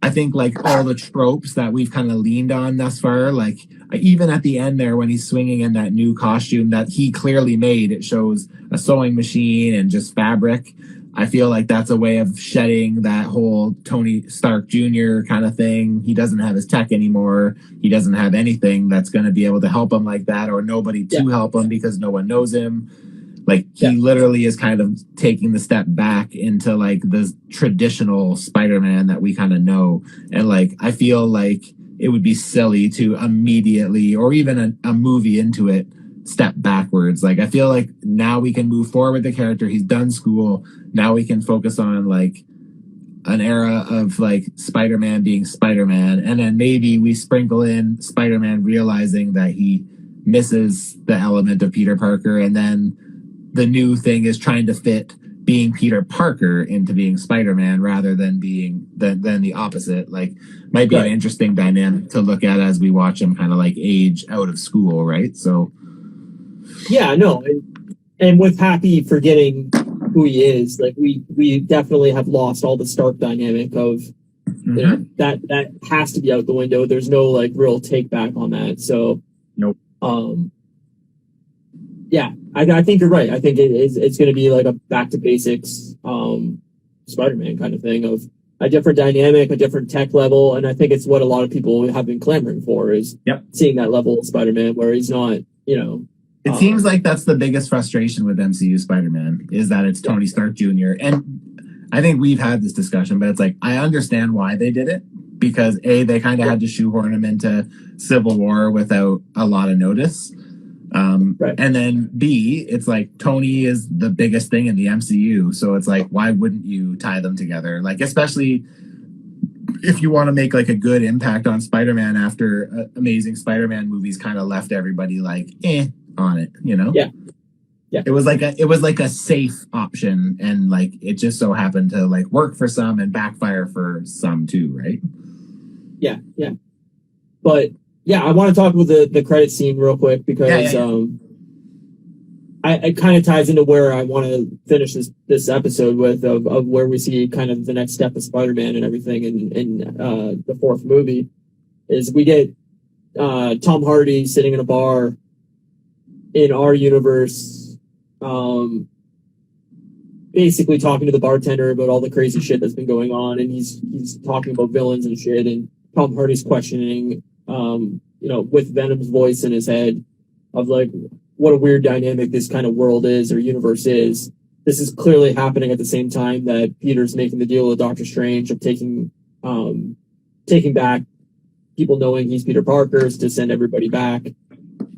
I think like all the tropes that we've kind of leaned on thus far, like even at the end there when he's swinging in that new costume that he clearly made, it shows a sewing machine and just fabric. I feel like that's a way of shedding that whole Tony Stark Jr. kind of thing. He doesn't have his tech anymore. He doesn't have anything that's going to be able to help him like that, or nobody to help him because no one knows him. Like he literally is kind of taking the step back into like the traditional Spider-Man that we kind of know. And like, I feel like it would be silly to immediately, or even a movie into it, step backwards. Like, I feel like now we can move forward with the character. He's done school. Now we can focus on like an era of like Spider-Man being Spider-Man. And then maybe we sprinkle in Spider-Man realizing that he misses the element of Peter Parker. And then the new thing is trying to fit being Peter Parker into being Spider-Man rather than being than the opposite. Like, might be an interesting dynamic to look at as we watch him kind of like age out of school, right? So yeah, no, and with Happy forgetting who he is, like we definitely have lost all the Stark dynamic of you know, that has to be out the window. There's no like real take back on that. So nope. Yeah, I think you're right. I think it's going to be like a back to basics Spider-Man kind of thing of a different dynamic, a different tech level, and I think it's what a lot of people have been clamoring for is seeing that level of Spider-Man where he's not, you know. It seems like that's the biggest frustration with MCU Spider-Man is that it's Tony Stark Jr. And I think we've had this discussion, but it's like, I understand why they did it, because A, they kind of had to shoehorn him into Civil War without a lot of notice. Right. And then B, it's like Tony is the biggest thing in the MCU. So it's like, why wouldn't you tie them together? Like, especially if you want to make like a good impact on Spider-Man after Amazing Spider-Man movies kind of left everybody like, on it, you know? Yeah. Yeah. It was like a safe option, and like it just so happened to like work for some and backfire for some too, right? Yeah, yeah. But yeah, I want to talk about the credit scene real quick because it kind of ties into where I want to finish this episode with of where we see kind of the next step of Spider-Man and everything in the fourth movie is we get Tom Hardy sitting in a bar in our universe, basically talking to the bartender about all the crazy shit that's been going on, and he's talking about villains and shit, and Tom Hardy's questioning, with Venom's voice in his head of like, what a weird dynamic this kind of world is or universe is. This is clearly happening at the same time that Peter's making the deal with Doctor Strange of taking back people knowing he's Peter Parker's to send everybody back.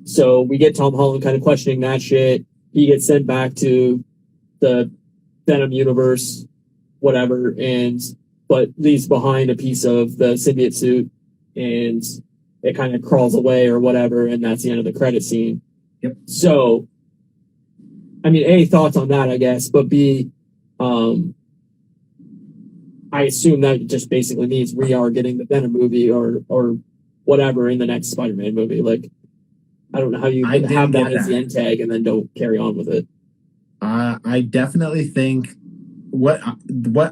So we get Tom Holland kind of questioning that shit. He gets sent back to the Venom universe, whatever, but leaves behind a piece of the symbiote suit, and it kind of crawls away or whatever, and that's the end of the credit scene. Yep. So, I mean, A, thoughts on that, I guess, but B, I assume that just basically means we are getting the Venom movie or whatever in the next Spider-Man movie. Like, I don't know how you have that as the end tag and then don't carry on with it. I definitely think what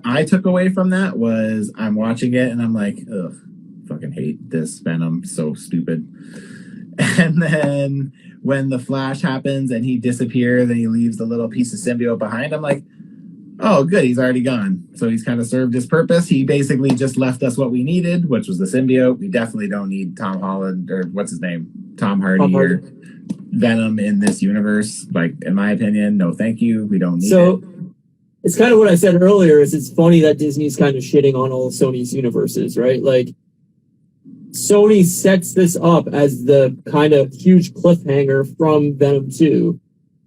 I took away from that was I'm watching it and I'm like, ugh, fucking hate this Venom, so stupid. And then when the Flash happens and he disappears and he leaves the little piece of symbiote behind, I'm like, oh, good, he's already gone. So he's kind of served his purpose. He basically just left us what we needed, which was the symbiote. We definitely don't need Tom Holland, or what's his name? Tom Hardy. Or Venom in this universe. Like, in my opinion, no thank you. We don't need it. It's kind of what I said earlier, is it's funny that Disney's kind of shitting on all of Sony's universes, right? Like, Sony sets this up as the kind of huge cliffhanger from Venom 2.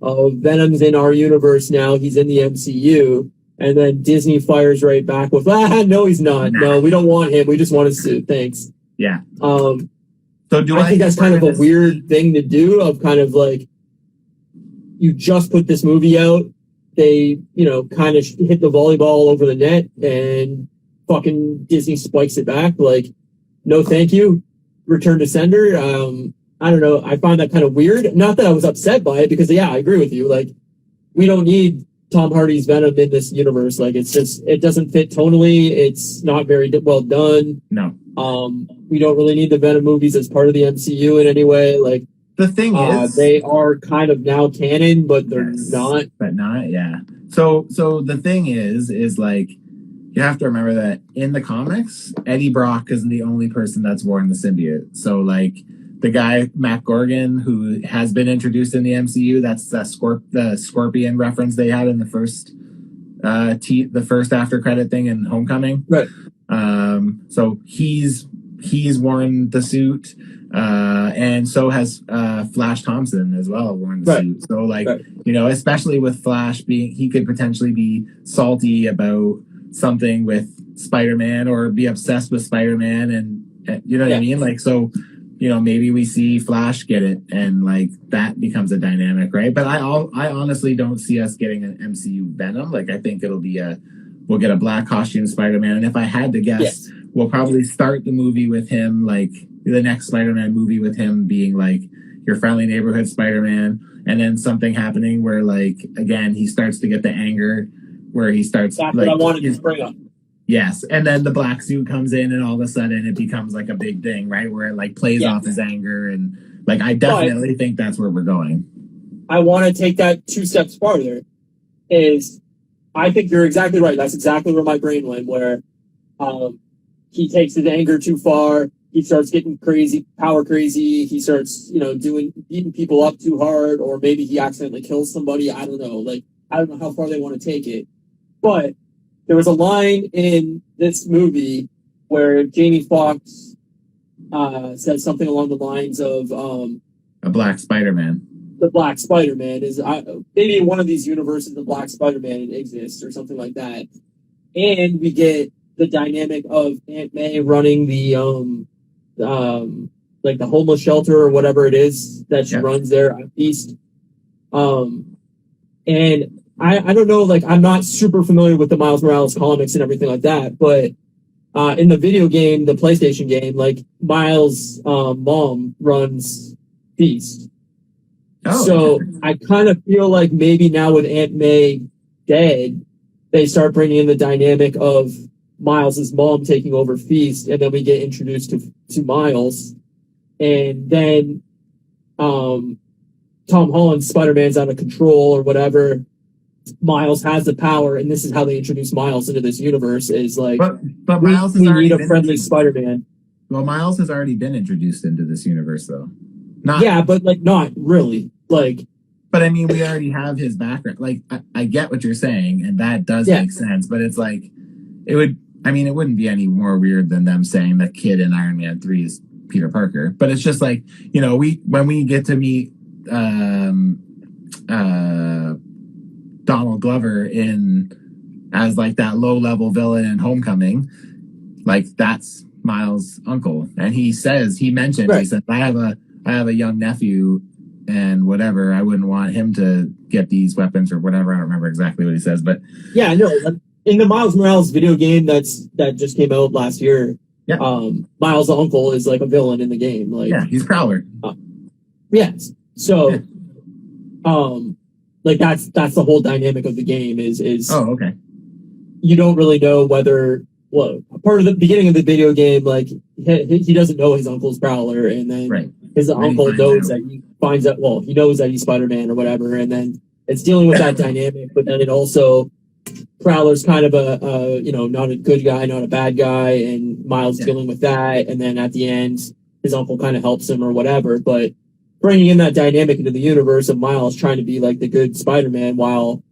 Venom's in our universe now. He's in the MCU. And then Disney fires right back with, no, he's not. No, we don't want him. We just want his suit. Thanks. Yeah. So I think that's kind of a weird thing to do, of kind of like, you just put this movie out. They, kind of hit the volleyball over the net, and fucking Disney spikes it back. Like, no, thank you. Return to sender. I don't know. I find that kind of weird. Not that I was upset by it, because I agree with you. Like, we don't need Tom Hardy's Venom in this universe. Like, it's just, it doesn't fit tonally. It's not very well done. No. We don't really need the Venom movies as part of the MCU in any way. Like, the thing is, they are kind of now canon, but they're not. But not, yeah. So the thing is like, you have to remember that in the comics, Eddie Brock isn't the only person that's worn the symbiote. So, like, the guy, Matt Gorgon, who has been introduced in the MCU, that's the Scorpion reference they had in the first the first after credit thing in Homecoming. Right. So he's worn the suit, and so has Flash Thompson as well, worn the suit. So, like, especially with Flash he could potentially be salty about something with Spider-Man, or be obsessed with Spider-Man, and you know what I mean? Like, so, maybe we see Flash get it, and like that becomes a dynamic, right? But I honestly don't see us getting an MCU Venom. Like, I think we'll get a black costume Spider-Man, and if I had to guess, we'll probably start the movie with him, like the next Spider-Man movie with him being like your friendly neighborhood Spider-Man, and then something happening where, like, again, he starts to get the anger, where he starts, that's what I wanted to bring up. Yes, and then the black suit comes in, and all of a sudden it becomes like a big thing, right? Where it like plays off his anger, and like I definitely think that's where we're going. I want to take that 2 steps farther. I think you're exactly right. That's exactly where my brain went. Where he takes his anger too far. He starts getting crazy, power crazy. He starts, beating people up too hard, or maybe he accidentally kills somebody. I don't know. Like, I don't know how far they want to take it, but there was a line in this movie where Jamie Foxx says something along the lines of a black Spider-Man. the Black Spider-Man is maybe in one of these universes the Black Spider-Man exists or something like that. And we get the dynamic of Aunt May running the like the homeless shelter or whatever it is that she runs there at East. And I don't know, like I'm not super familiar with the Miles Morales comics and everything like that, but in the video game, the PlayStation game, like Miles' mom runs Feast. Oh, so I kind of feel like maybe now with Aunt May dead, they start bringing in the dynamic of Miles' mom taking over Feast, and then we get introduced to Miles, and then Tom Holland's Spider-Man's out of control or whatever. Miles has the power, and this is how they introduce Miles into this universe. Is like, but Miles we need a friendly Spider-Man. Well, Miles has already been introduced into this universe, though. But like not really. Like, but I mean, we already have his background. Like, I get what you're saying, and that does make sense. But it's like, it wouldn't be any more weird than them saying the kid in Iron Man 3 is Peter Parker. But it's just like, when we get to meet Donald Glover as like that low-level villain in Homecoming, like that's Miles' uncle, and he mentioned, he said, I have a young nephew, and whatever, I wouldn't want him to get these weapons or whatever. I don't remember exactly what he says, but yeah, no, in the Miles Morales video game that just came out last year, Miles' uncle is like a villain in the game. Like, he's Prowler. Yes, so like that's the whole dynamic of the game is oh, okay. You don't really know whether part of the beginning of the video game, like he doesn't know his uncle's Prowler, and then his uncle knows that he finds out. Well, he knows that he's Spider-Man or whatever, and then it's dealing with that dynamic. But then it also Prowler's kind of a not a good guy, not a bad guy, and Miles dealing with that. And then at the end, his uncle kind of helps him or whatever. But bringing in that dynamic into the universe of Miles trying to be like the good Spider-Man while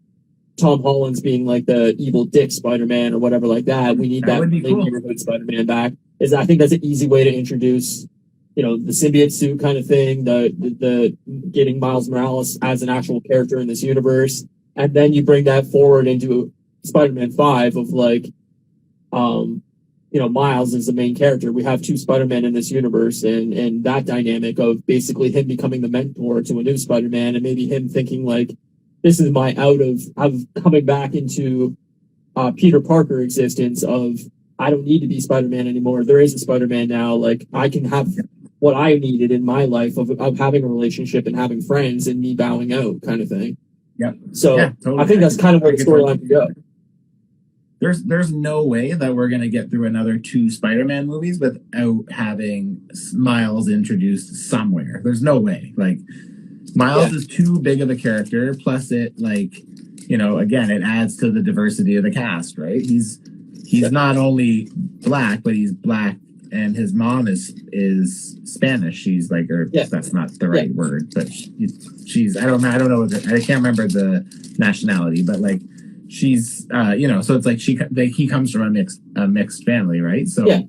Tom Holland's being like the evil dick Spider-Man or whatever like that. We need that neighborhood Spider-Man back. I think that's an easy way to introduce, the symbiote suit kind of thing, the getting Miles Morales as an actual character in this universe. And then you bring that forward into Spider-Man 5 of like, Miles is the main character. We have two Spider-Men in this universe, and that dynamic of basically him becoming the mentor to a new Spider-Man, and maybe him thinking like, this is my out of coming back into Peter Parker existence of I don't need to be Spider-Man anymore. There is a Spider-Man now. Like I can have what I needed in my life of having a relationship and having friends and me bowing out kind of thing. Yep. So totally. I think that's kind of where the storyline can go. There's no way that we're going to get through another 2 Spider-Man movies without having Miles introduced somewhere. There's no way. Like, Miles is too big of a character. Plus, it again, it adds to the diversity of the cast, right? He's not only black, but he's black, and his mom is Spanish. She's like, that's not the right word, but she's I don't know. I can't remember the nationality, but like. She's, so it's like he comes from a mixed family, right? So so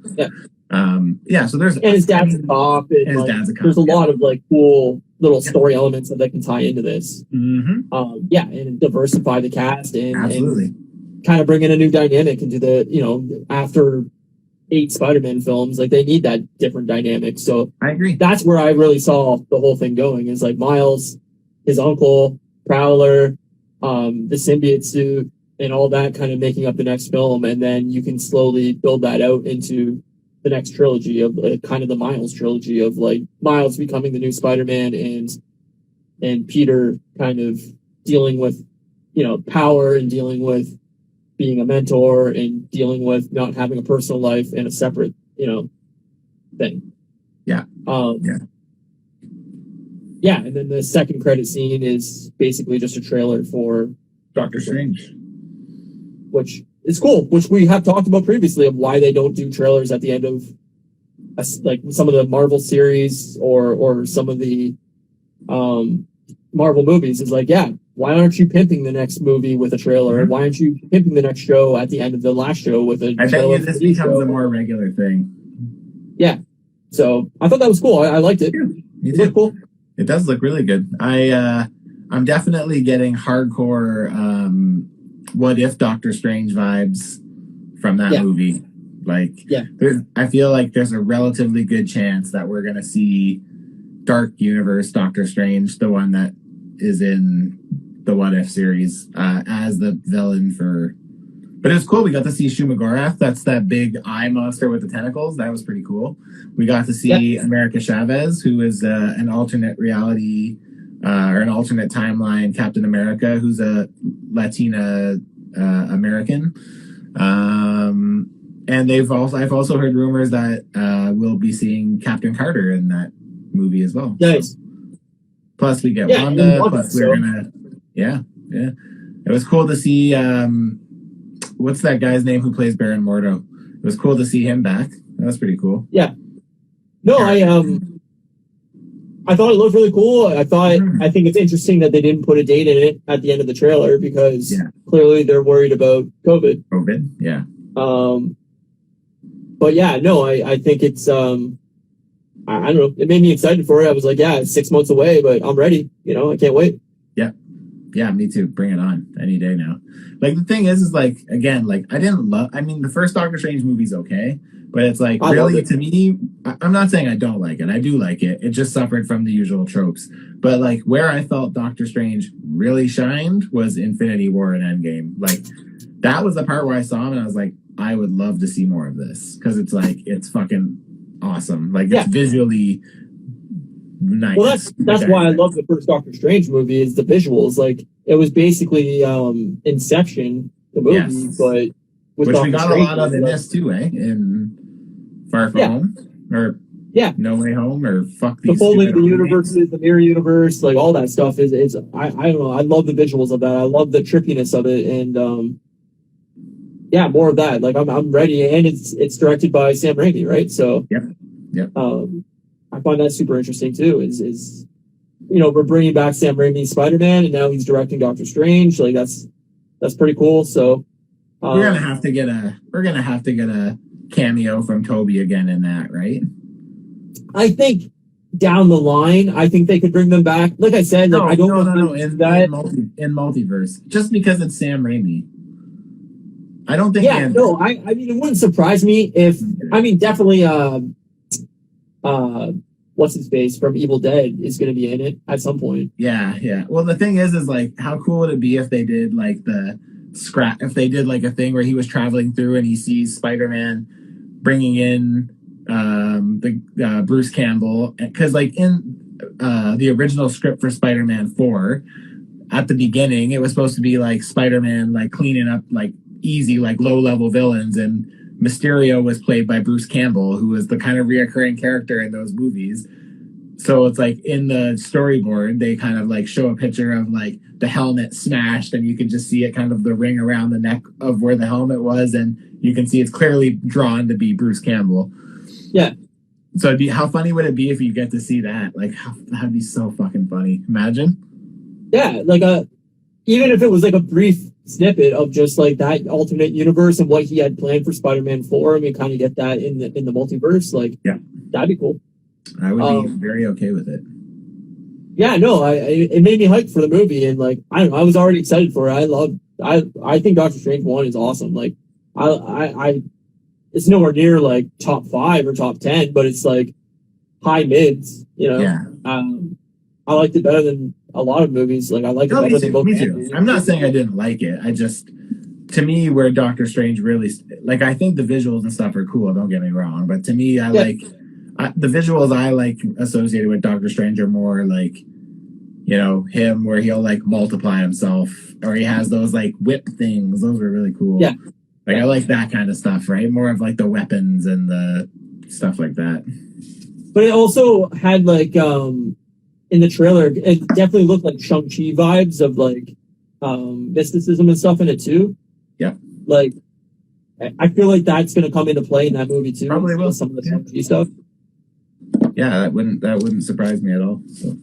there's and his dad's a cop, and his dad's a cop. There's a lot of like cool little story elements that they can tie into this. Mm-hmm. And diversify the cast and absolutely kind of bring in a new dynamic into the after 8 Spider-Man films, like they need that different dynamic. So I agree. That's where I really saw the whole thing going is like Miles, his uncle, Prowler. The symbiote suit and all that kind of making up the next film, and then you can slowly build that out into the next trilogy of kind of the Miles trilogy of like Miles becoming the new Spider-Man and Peter kind of dealing with power and dealing with being a mentor and dealing with not having a personal life and a separate thing. And then the second credit scene is basically just a trailer for Doctor Strange, which is cool. Which we have talked about previously of why they don't do trailers at the end of like some of the Marvel series or some of the Marvel movies. Is like, why aren't you pimping the next movie with a trailer? Why aren't you pimping the next show at the end of the last show with a I trailer? bet you this becomes a more regular thing. Yeah. So I thought that was cool. I liked it. Yeah, me It too. looked cool. It does look really good. I'm definitely getting hardcore what if Doctor Strange vibes from that movie. Like, I feel like there's a relatively good chance that we're gonna see Dark Universe Doctor Strange, the one that is in the What If series, as the villain for. But it was cool. We got to see Shumagorath. That's that big eye monster with the tentacles. That was pretty cool. We got to see America Chavez, who is an alternate reality or an alternate timeline Captain America, who's a Latina American. And I've also heard rumors that we'll be seeing Captain Carter in that movie as well. Nice. Plus we get Wanda. Plus we're gonna. Yeah. It was cool to see. What's that guy's name who plays Baron Mordo? It was cool to see him back. That was pretty cool. Yeah. No, I thought it looked really cool. I think it's interesting that they didn't put a date in it at the end of the trailer because clearly they're worried about COVID. Yeah. But yeah, no, I think it's I don't know. It made me excited for it. I was like, yeah, it's 6 months away, but I'm ready. I can't wait. Yeah, me too. Bring it on any day now. Like the thing is like again, like the first Doctor Strange movie's okay, but it's like really to me, I'm not saying I don't like it. I do like it. It just suffered from the usual tropes. But like where I felt Doctor Strange really shined was Infinity War and Endgame. Like that was the part where I saw him and I was like, I would love to see more of this because it's like it's fucking awesome. Like it's visually nice. Well, that's why I love the first Doctor Strange movie is the visuals. Like it was basically Inception, the movie, but with which Doctor we got Strange, a lot of in this too, in Far From Home or No Way Home or fuck these. The folding of the universes, the mirror universe, like all that stuff is I don't know. I love the visuals of that. I love the trippiness of it, and more of that. Like I'm ready, and it's directed by Sam Raimi, right? So I find that super interesting too. Is we're bringing back Sam Raimi's Spider-Man, and now he's directing Doctor Strange. Like that's pretty cool. So we're gonna have to get a cameo from Toby again in that, right? I think down the line, I think they could bring them back. Like I said, I don't know in multiverse, just because it's Sam Raimi. I don't think. I mean, it wouldn't surprise me if. I mean, definitely. What's his face from Evil Dead is going to be in it at some point. Yeah. Well, the thing is like, how cool would it be if they did like if they did like a thing where he was traveling through and he sees Spider-Man bringing in the Bruce Campbell, because like in the original script for Spider-Man 4, at the beginning it was supposed to be like Spider-Man like cleaning up like easy like low-level villains, and Mysterio was played by Bruce Campbell, who was the kind of reoccurring character in those movies. So it's like in the storyboard, they kind of like show a picture of like the helmet smashed, and you can just see it kind of the ring around the neck of where the helmet was, and you can see it's clearly drawn to be Bruce Campbell. Yeah. So how funny would it be if you get to see that? Like that'd be so fucking funny. Imagine. Yeah, like even if it was like a brief snippet of just like that alternate universe and what he had planned for Spider-Man 4, and we kind of get that in the multiverse, like that'd be cool. I would be very okay with it. Yeah, no, it made me hyped for the movie, and like I don't know, I was already excited for it. I think Doctor Strange 1 is awesome. Like I it's nowhere near like top 5 or top 10, but it's like high mids, Yeah. I liked it better than a lot of movies. Like I liked it better than both. Me too. I'm not saying I didn't like it. I just, to me, where Doctor Strange really, like, I think the visuals and stuff are cool. Don't get me wrong, but to me, the visuals I like associated with Doctor Strange are more like, him where he'll like multiply himself, or he has those like whip things. Those were really cool. Yeah. Like I like that kind of stuff, right? More of like the weapons and the stuff like that. But it also had like in the trailer, it definitely looked like Shang-Chi vibes of like mysticism and stuff in it too. Yeah. Like I feel like that's gonna come into play in that movie too. Probably will. Some of the Shang-Chi stuff. Yeah, that wouldn't surprise me at all. So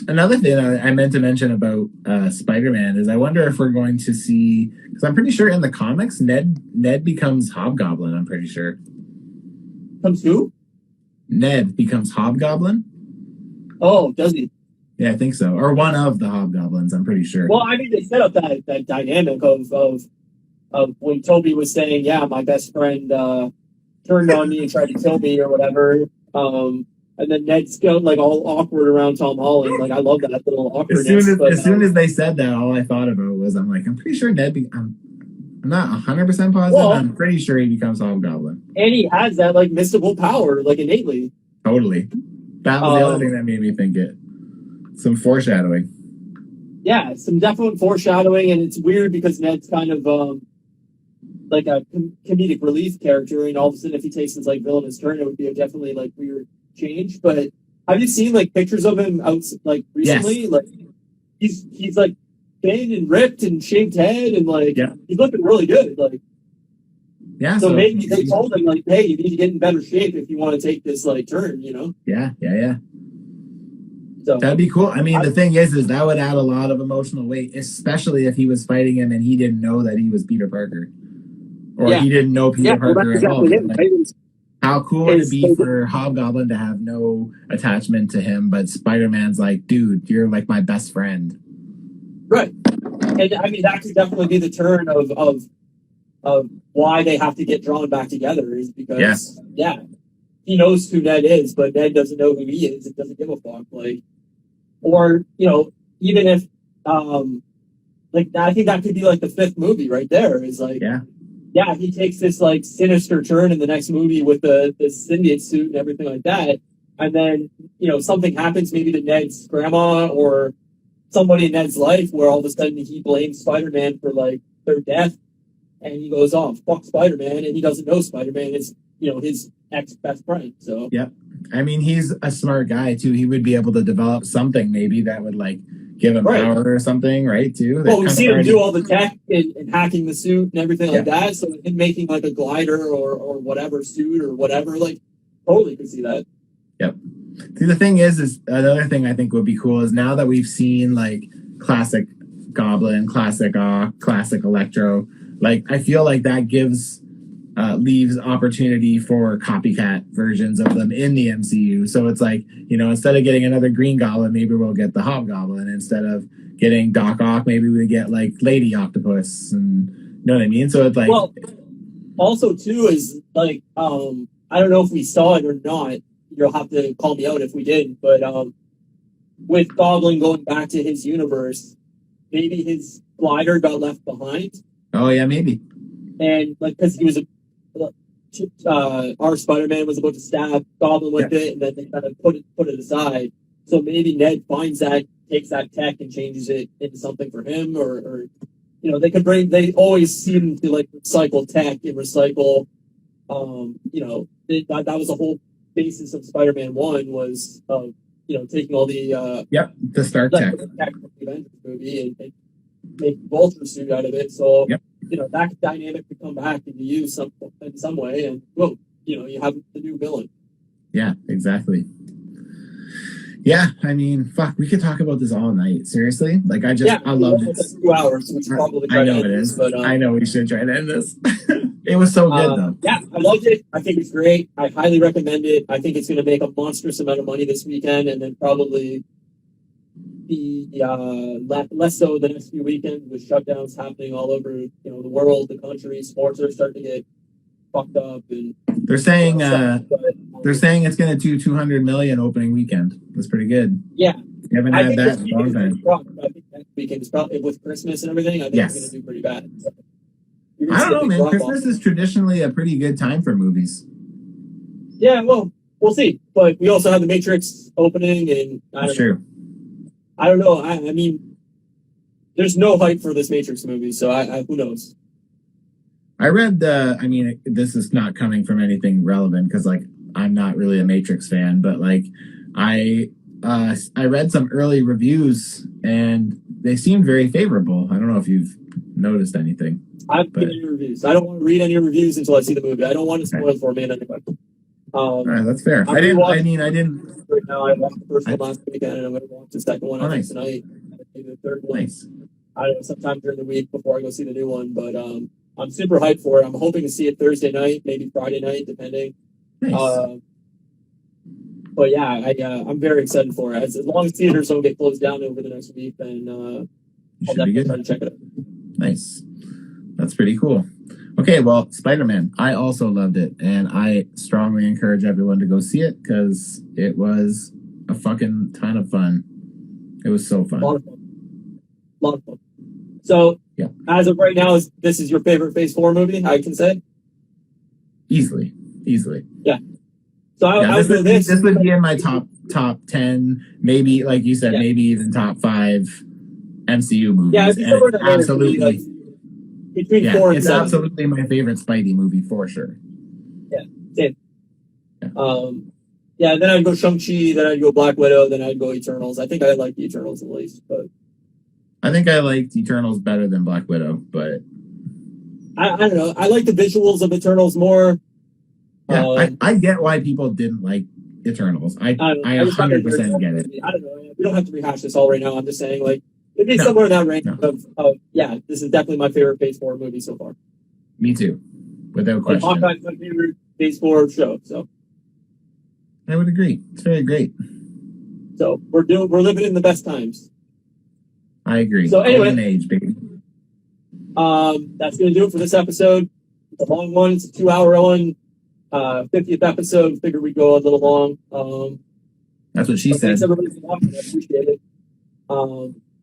Another thing I meant to mention about Spider-Man is I wonder if we're going to see, because I'm pretty sure in the comics Ned becomes Hobgoblin. I'm pretty sure Comes who? Ned becomes Hobgoblin. Oh, does he? Yeah, I think so, or one of the Hobgoblins. I'm pretty sure. Well, I mean, they set up that dynamic of when Toby was saying, "Yeah, my best friend turned on me and tried to kill me or whatever." And then Ned's going like all awkward around Tom Holland. Like I love that little awkwardness. As soon as they said that, all I thought about was I'm pretty sure Ned. I'm not 100% positive. Well, I'm pretty sure he becomes Hobgoblin. And he has that like mystical power, like innately. Totally. That was the other thing that made me think it. Some foreshadowing. Yeah, some definite foreshadowing, and it's weird because Ned's kind of like a comedic relief character, and all of a sudden, if he takes his like villainous turn, it would be a definitely like weird change. But have you seen like pictures of him out like recently? Yes. Like he's like thin and ripped and shaved head, and like he's looking really good. Like so maybe they told him like, hey, you need to get in better shape if you want to take this like turn, you know? Yeah. So that'd be cool. I mean, the thing is that would add a lot of emotional weight, especially if he was fighting him and he didn't know that he was Peter Parker, or he didn't know Peter Parker at all. How cool would it be for Hobgoblin to have no attachment to him, but Spider-Man's like, dude, you're like my best friend. Right. And I mean, that could definitely be the turn of why they have to get drawn back together is because, he knows who Ned is, but Ned doesn't know who he is. It doesn't give a fuck. Like, or, you know, even if, like, I think that could be like the fifth movie right there is like, he takes this like sinister turn in the next movie with the symbiote suit and everything like that. And then, you know, something happens maybe to Ned's grandma or somebody in Ned's life where all of a sudden he blames Spider-Man for like their death. And he goes, oh, fuck Spider-Man. And he doesn't know Spider-Man is, you know, his ex-best friend. So, I mean, he's a smart guy, too. He would be able to develop something maybe that would, like, give him power or something, right, too? Well, we've seen him do all the tech and hacking the suit and everything like that. So him making, like, a glider or whatever suit or whatever, like, totally could see that. Yep. See, the thing is another thing I think would be cool is now that we've seen, like, classic Goblin, classic Electro, like, I feel like that leaves opportunity for copycat versions of them in the MCU. So it's like, you know, instead of getting another Green Goblin, maybe we'll get the Hobgoblin. Instead of getting Doc Ock, maybe we get like Lady Octopus, and you know what I mean? So it's like, well, also too is like, I don't know if we saw it or not. You'll have to call me out if we did, but with Goblin going back to his universe, maybe his glider got left behind. Oh yeah, maybe. And like, because he was our Spider-Man was about to stab Goblin with it, and then they kind of put it aside. So maybe Ned finds that, takes that tech, and changes it into something for him, or you know, they always seem to like recycle tech and recycle. You know, that was the whole basis of Spider-Man 1 was you know, taking all the the Stark tech from the Avengers movie and make Vulture suit out of it. So you know, that dynamic could come back and be used in some way, and boom, you know, you have the new villain. Yeah, exactly. Yeah, I mean, fuck, we could talk about this all night. Seriously, like I love this. 2 hours. We should probably try to end this, but I know we should try to end this. It was so good though. Yeah, I loved it. I think it's great. I highly recommend it. I think it's going to make a monstrous amount of money this weekend, and then probably be less so the next few weekends with shutdowns happening all over, you know, the world, the country. Sports are starting to get fucked up, and they're saying it's going to do 200 million opening weekend. That's pretty good. Yeah, we haven't had that in a long time. I think next weekend is probably with Christmas and everything. I think it's going to do pretty bad. So, I don't know, man. Christmas is traditionally a pretty good time for movies. Yeah, well, we'll see. But we also have The Matrix opening, and I don't know. I mean, there's no hype for this Matrix movie, so who knows? I read this is not coming from anything relevant because, like, I'm not really a Matrix fan, but like, I read some early reviews and they seemed very favorable. I don't know if you've noticed anything. I've read any reviews. I don't want to read any reviews until I see the movie. I don't want to spoil for me anyway. All right, that's fair. I didn't. Right now, I watched the first one last weekend, and I'm going to watch the second one Nice. tonight. Maybe the third one. Nice. I don't know, sometime during the week before I go see the new one. But I'm super hyped for it. I'm hoping to see it Thursday night, maybe Friday night, depending. Nice. But yeah, I'm very excited for it. As long as theaters don't get closed down over the next week, then I'll definitely try to check it out. Nice. That's pretty cool. Okay, well, Spider-Man, I also loved it, and I strongly encourage everyone to go see it because it was a fucking ton of fun. It was so fun. A lot of fun. So, yeah. As of right now, this is your favorite Phase 4 movie, I can say? Easily. Yeah. So this would be in my top 10, maybe, like you said, maybe even top 5 MCU movies. Yeah, it's absolutely. Between 4 and it's 7. Absolutely my favorite Spidey movie for sure. Yeah, same. Yeah. Then I'd go Shang-Chi, then I'd go Black Widow, then I'd go Eternals. I think I like the Eternals the least, but I think I liked Eternals better than Black Widow, but I don't know. I like the visuals of Eternals more. Yeah, I get why people didn't like Eternals. I 100% get it. I don't know. We don't have to rehash this all right now. I'm just saying, like, it'd be somewhere in that range of this is definitely my favorite Phase 4 movie so far. Me too, without question. Hawkeye's my favorite Phase 4 show, so. I would agree. It's very great. So we're living in the best times. I agree. So anyway, golden age, baby. That's gonna do it for this episode. It's a long one. It's a 2-hour one. 50th episode. Figured we'd go a little long. That's what she said. Thanks everybody for watching. I appreciate it.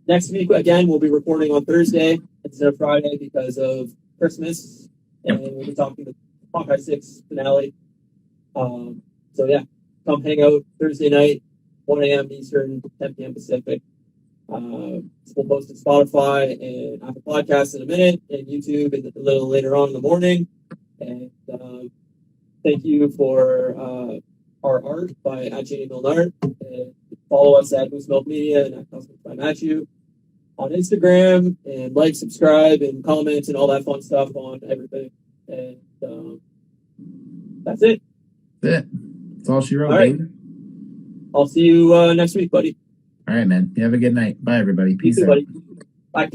Next week again, we'll be recording on Thursday instead of Friday because of Christmas, and we'll be talking the Hawkeye 6 finale. So yeah, come hang out Thursday night, 1 a.m. Eastern, 10 p.m. Pacific. We'll post to Spotify and Apple Podcasts in a minute, and YouTube a little later on in the morning. And thank you for our art by Jamie Milnard. And follow us at Moose Milk Media and at Cosmic by Matthew on Instagram, and like, subscribe, and comment, and all that fun stuff on everything. And that's it. That's it. That's all she wrote, all right. baby. I'll see you next week, buddy. All right, man. You have a good night. Bye, everybody. Peace out. Buddy. Bye.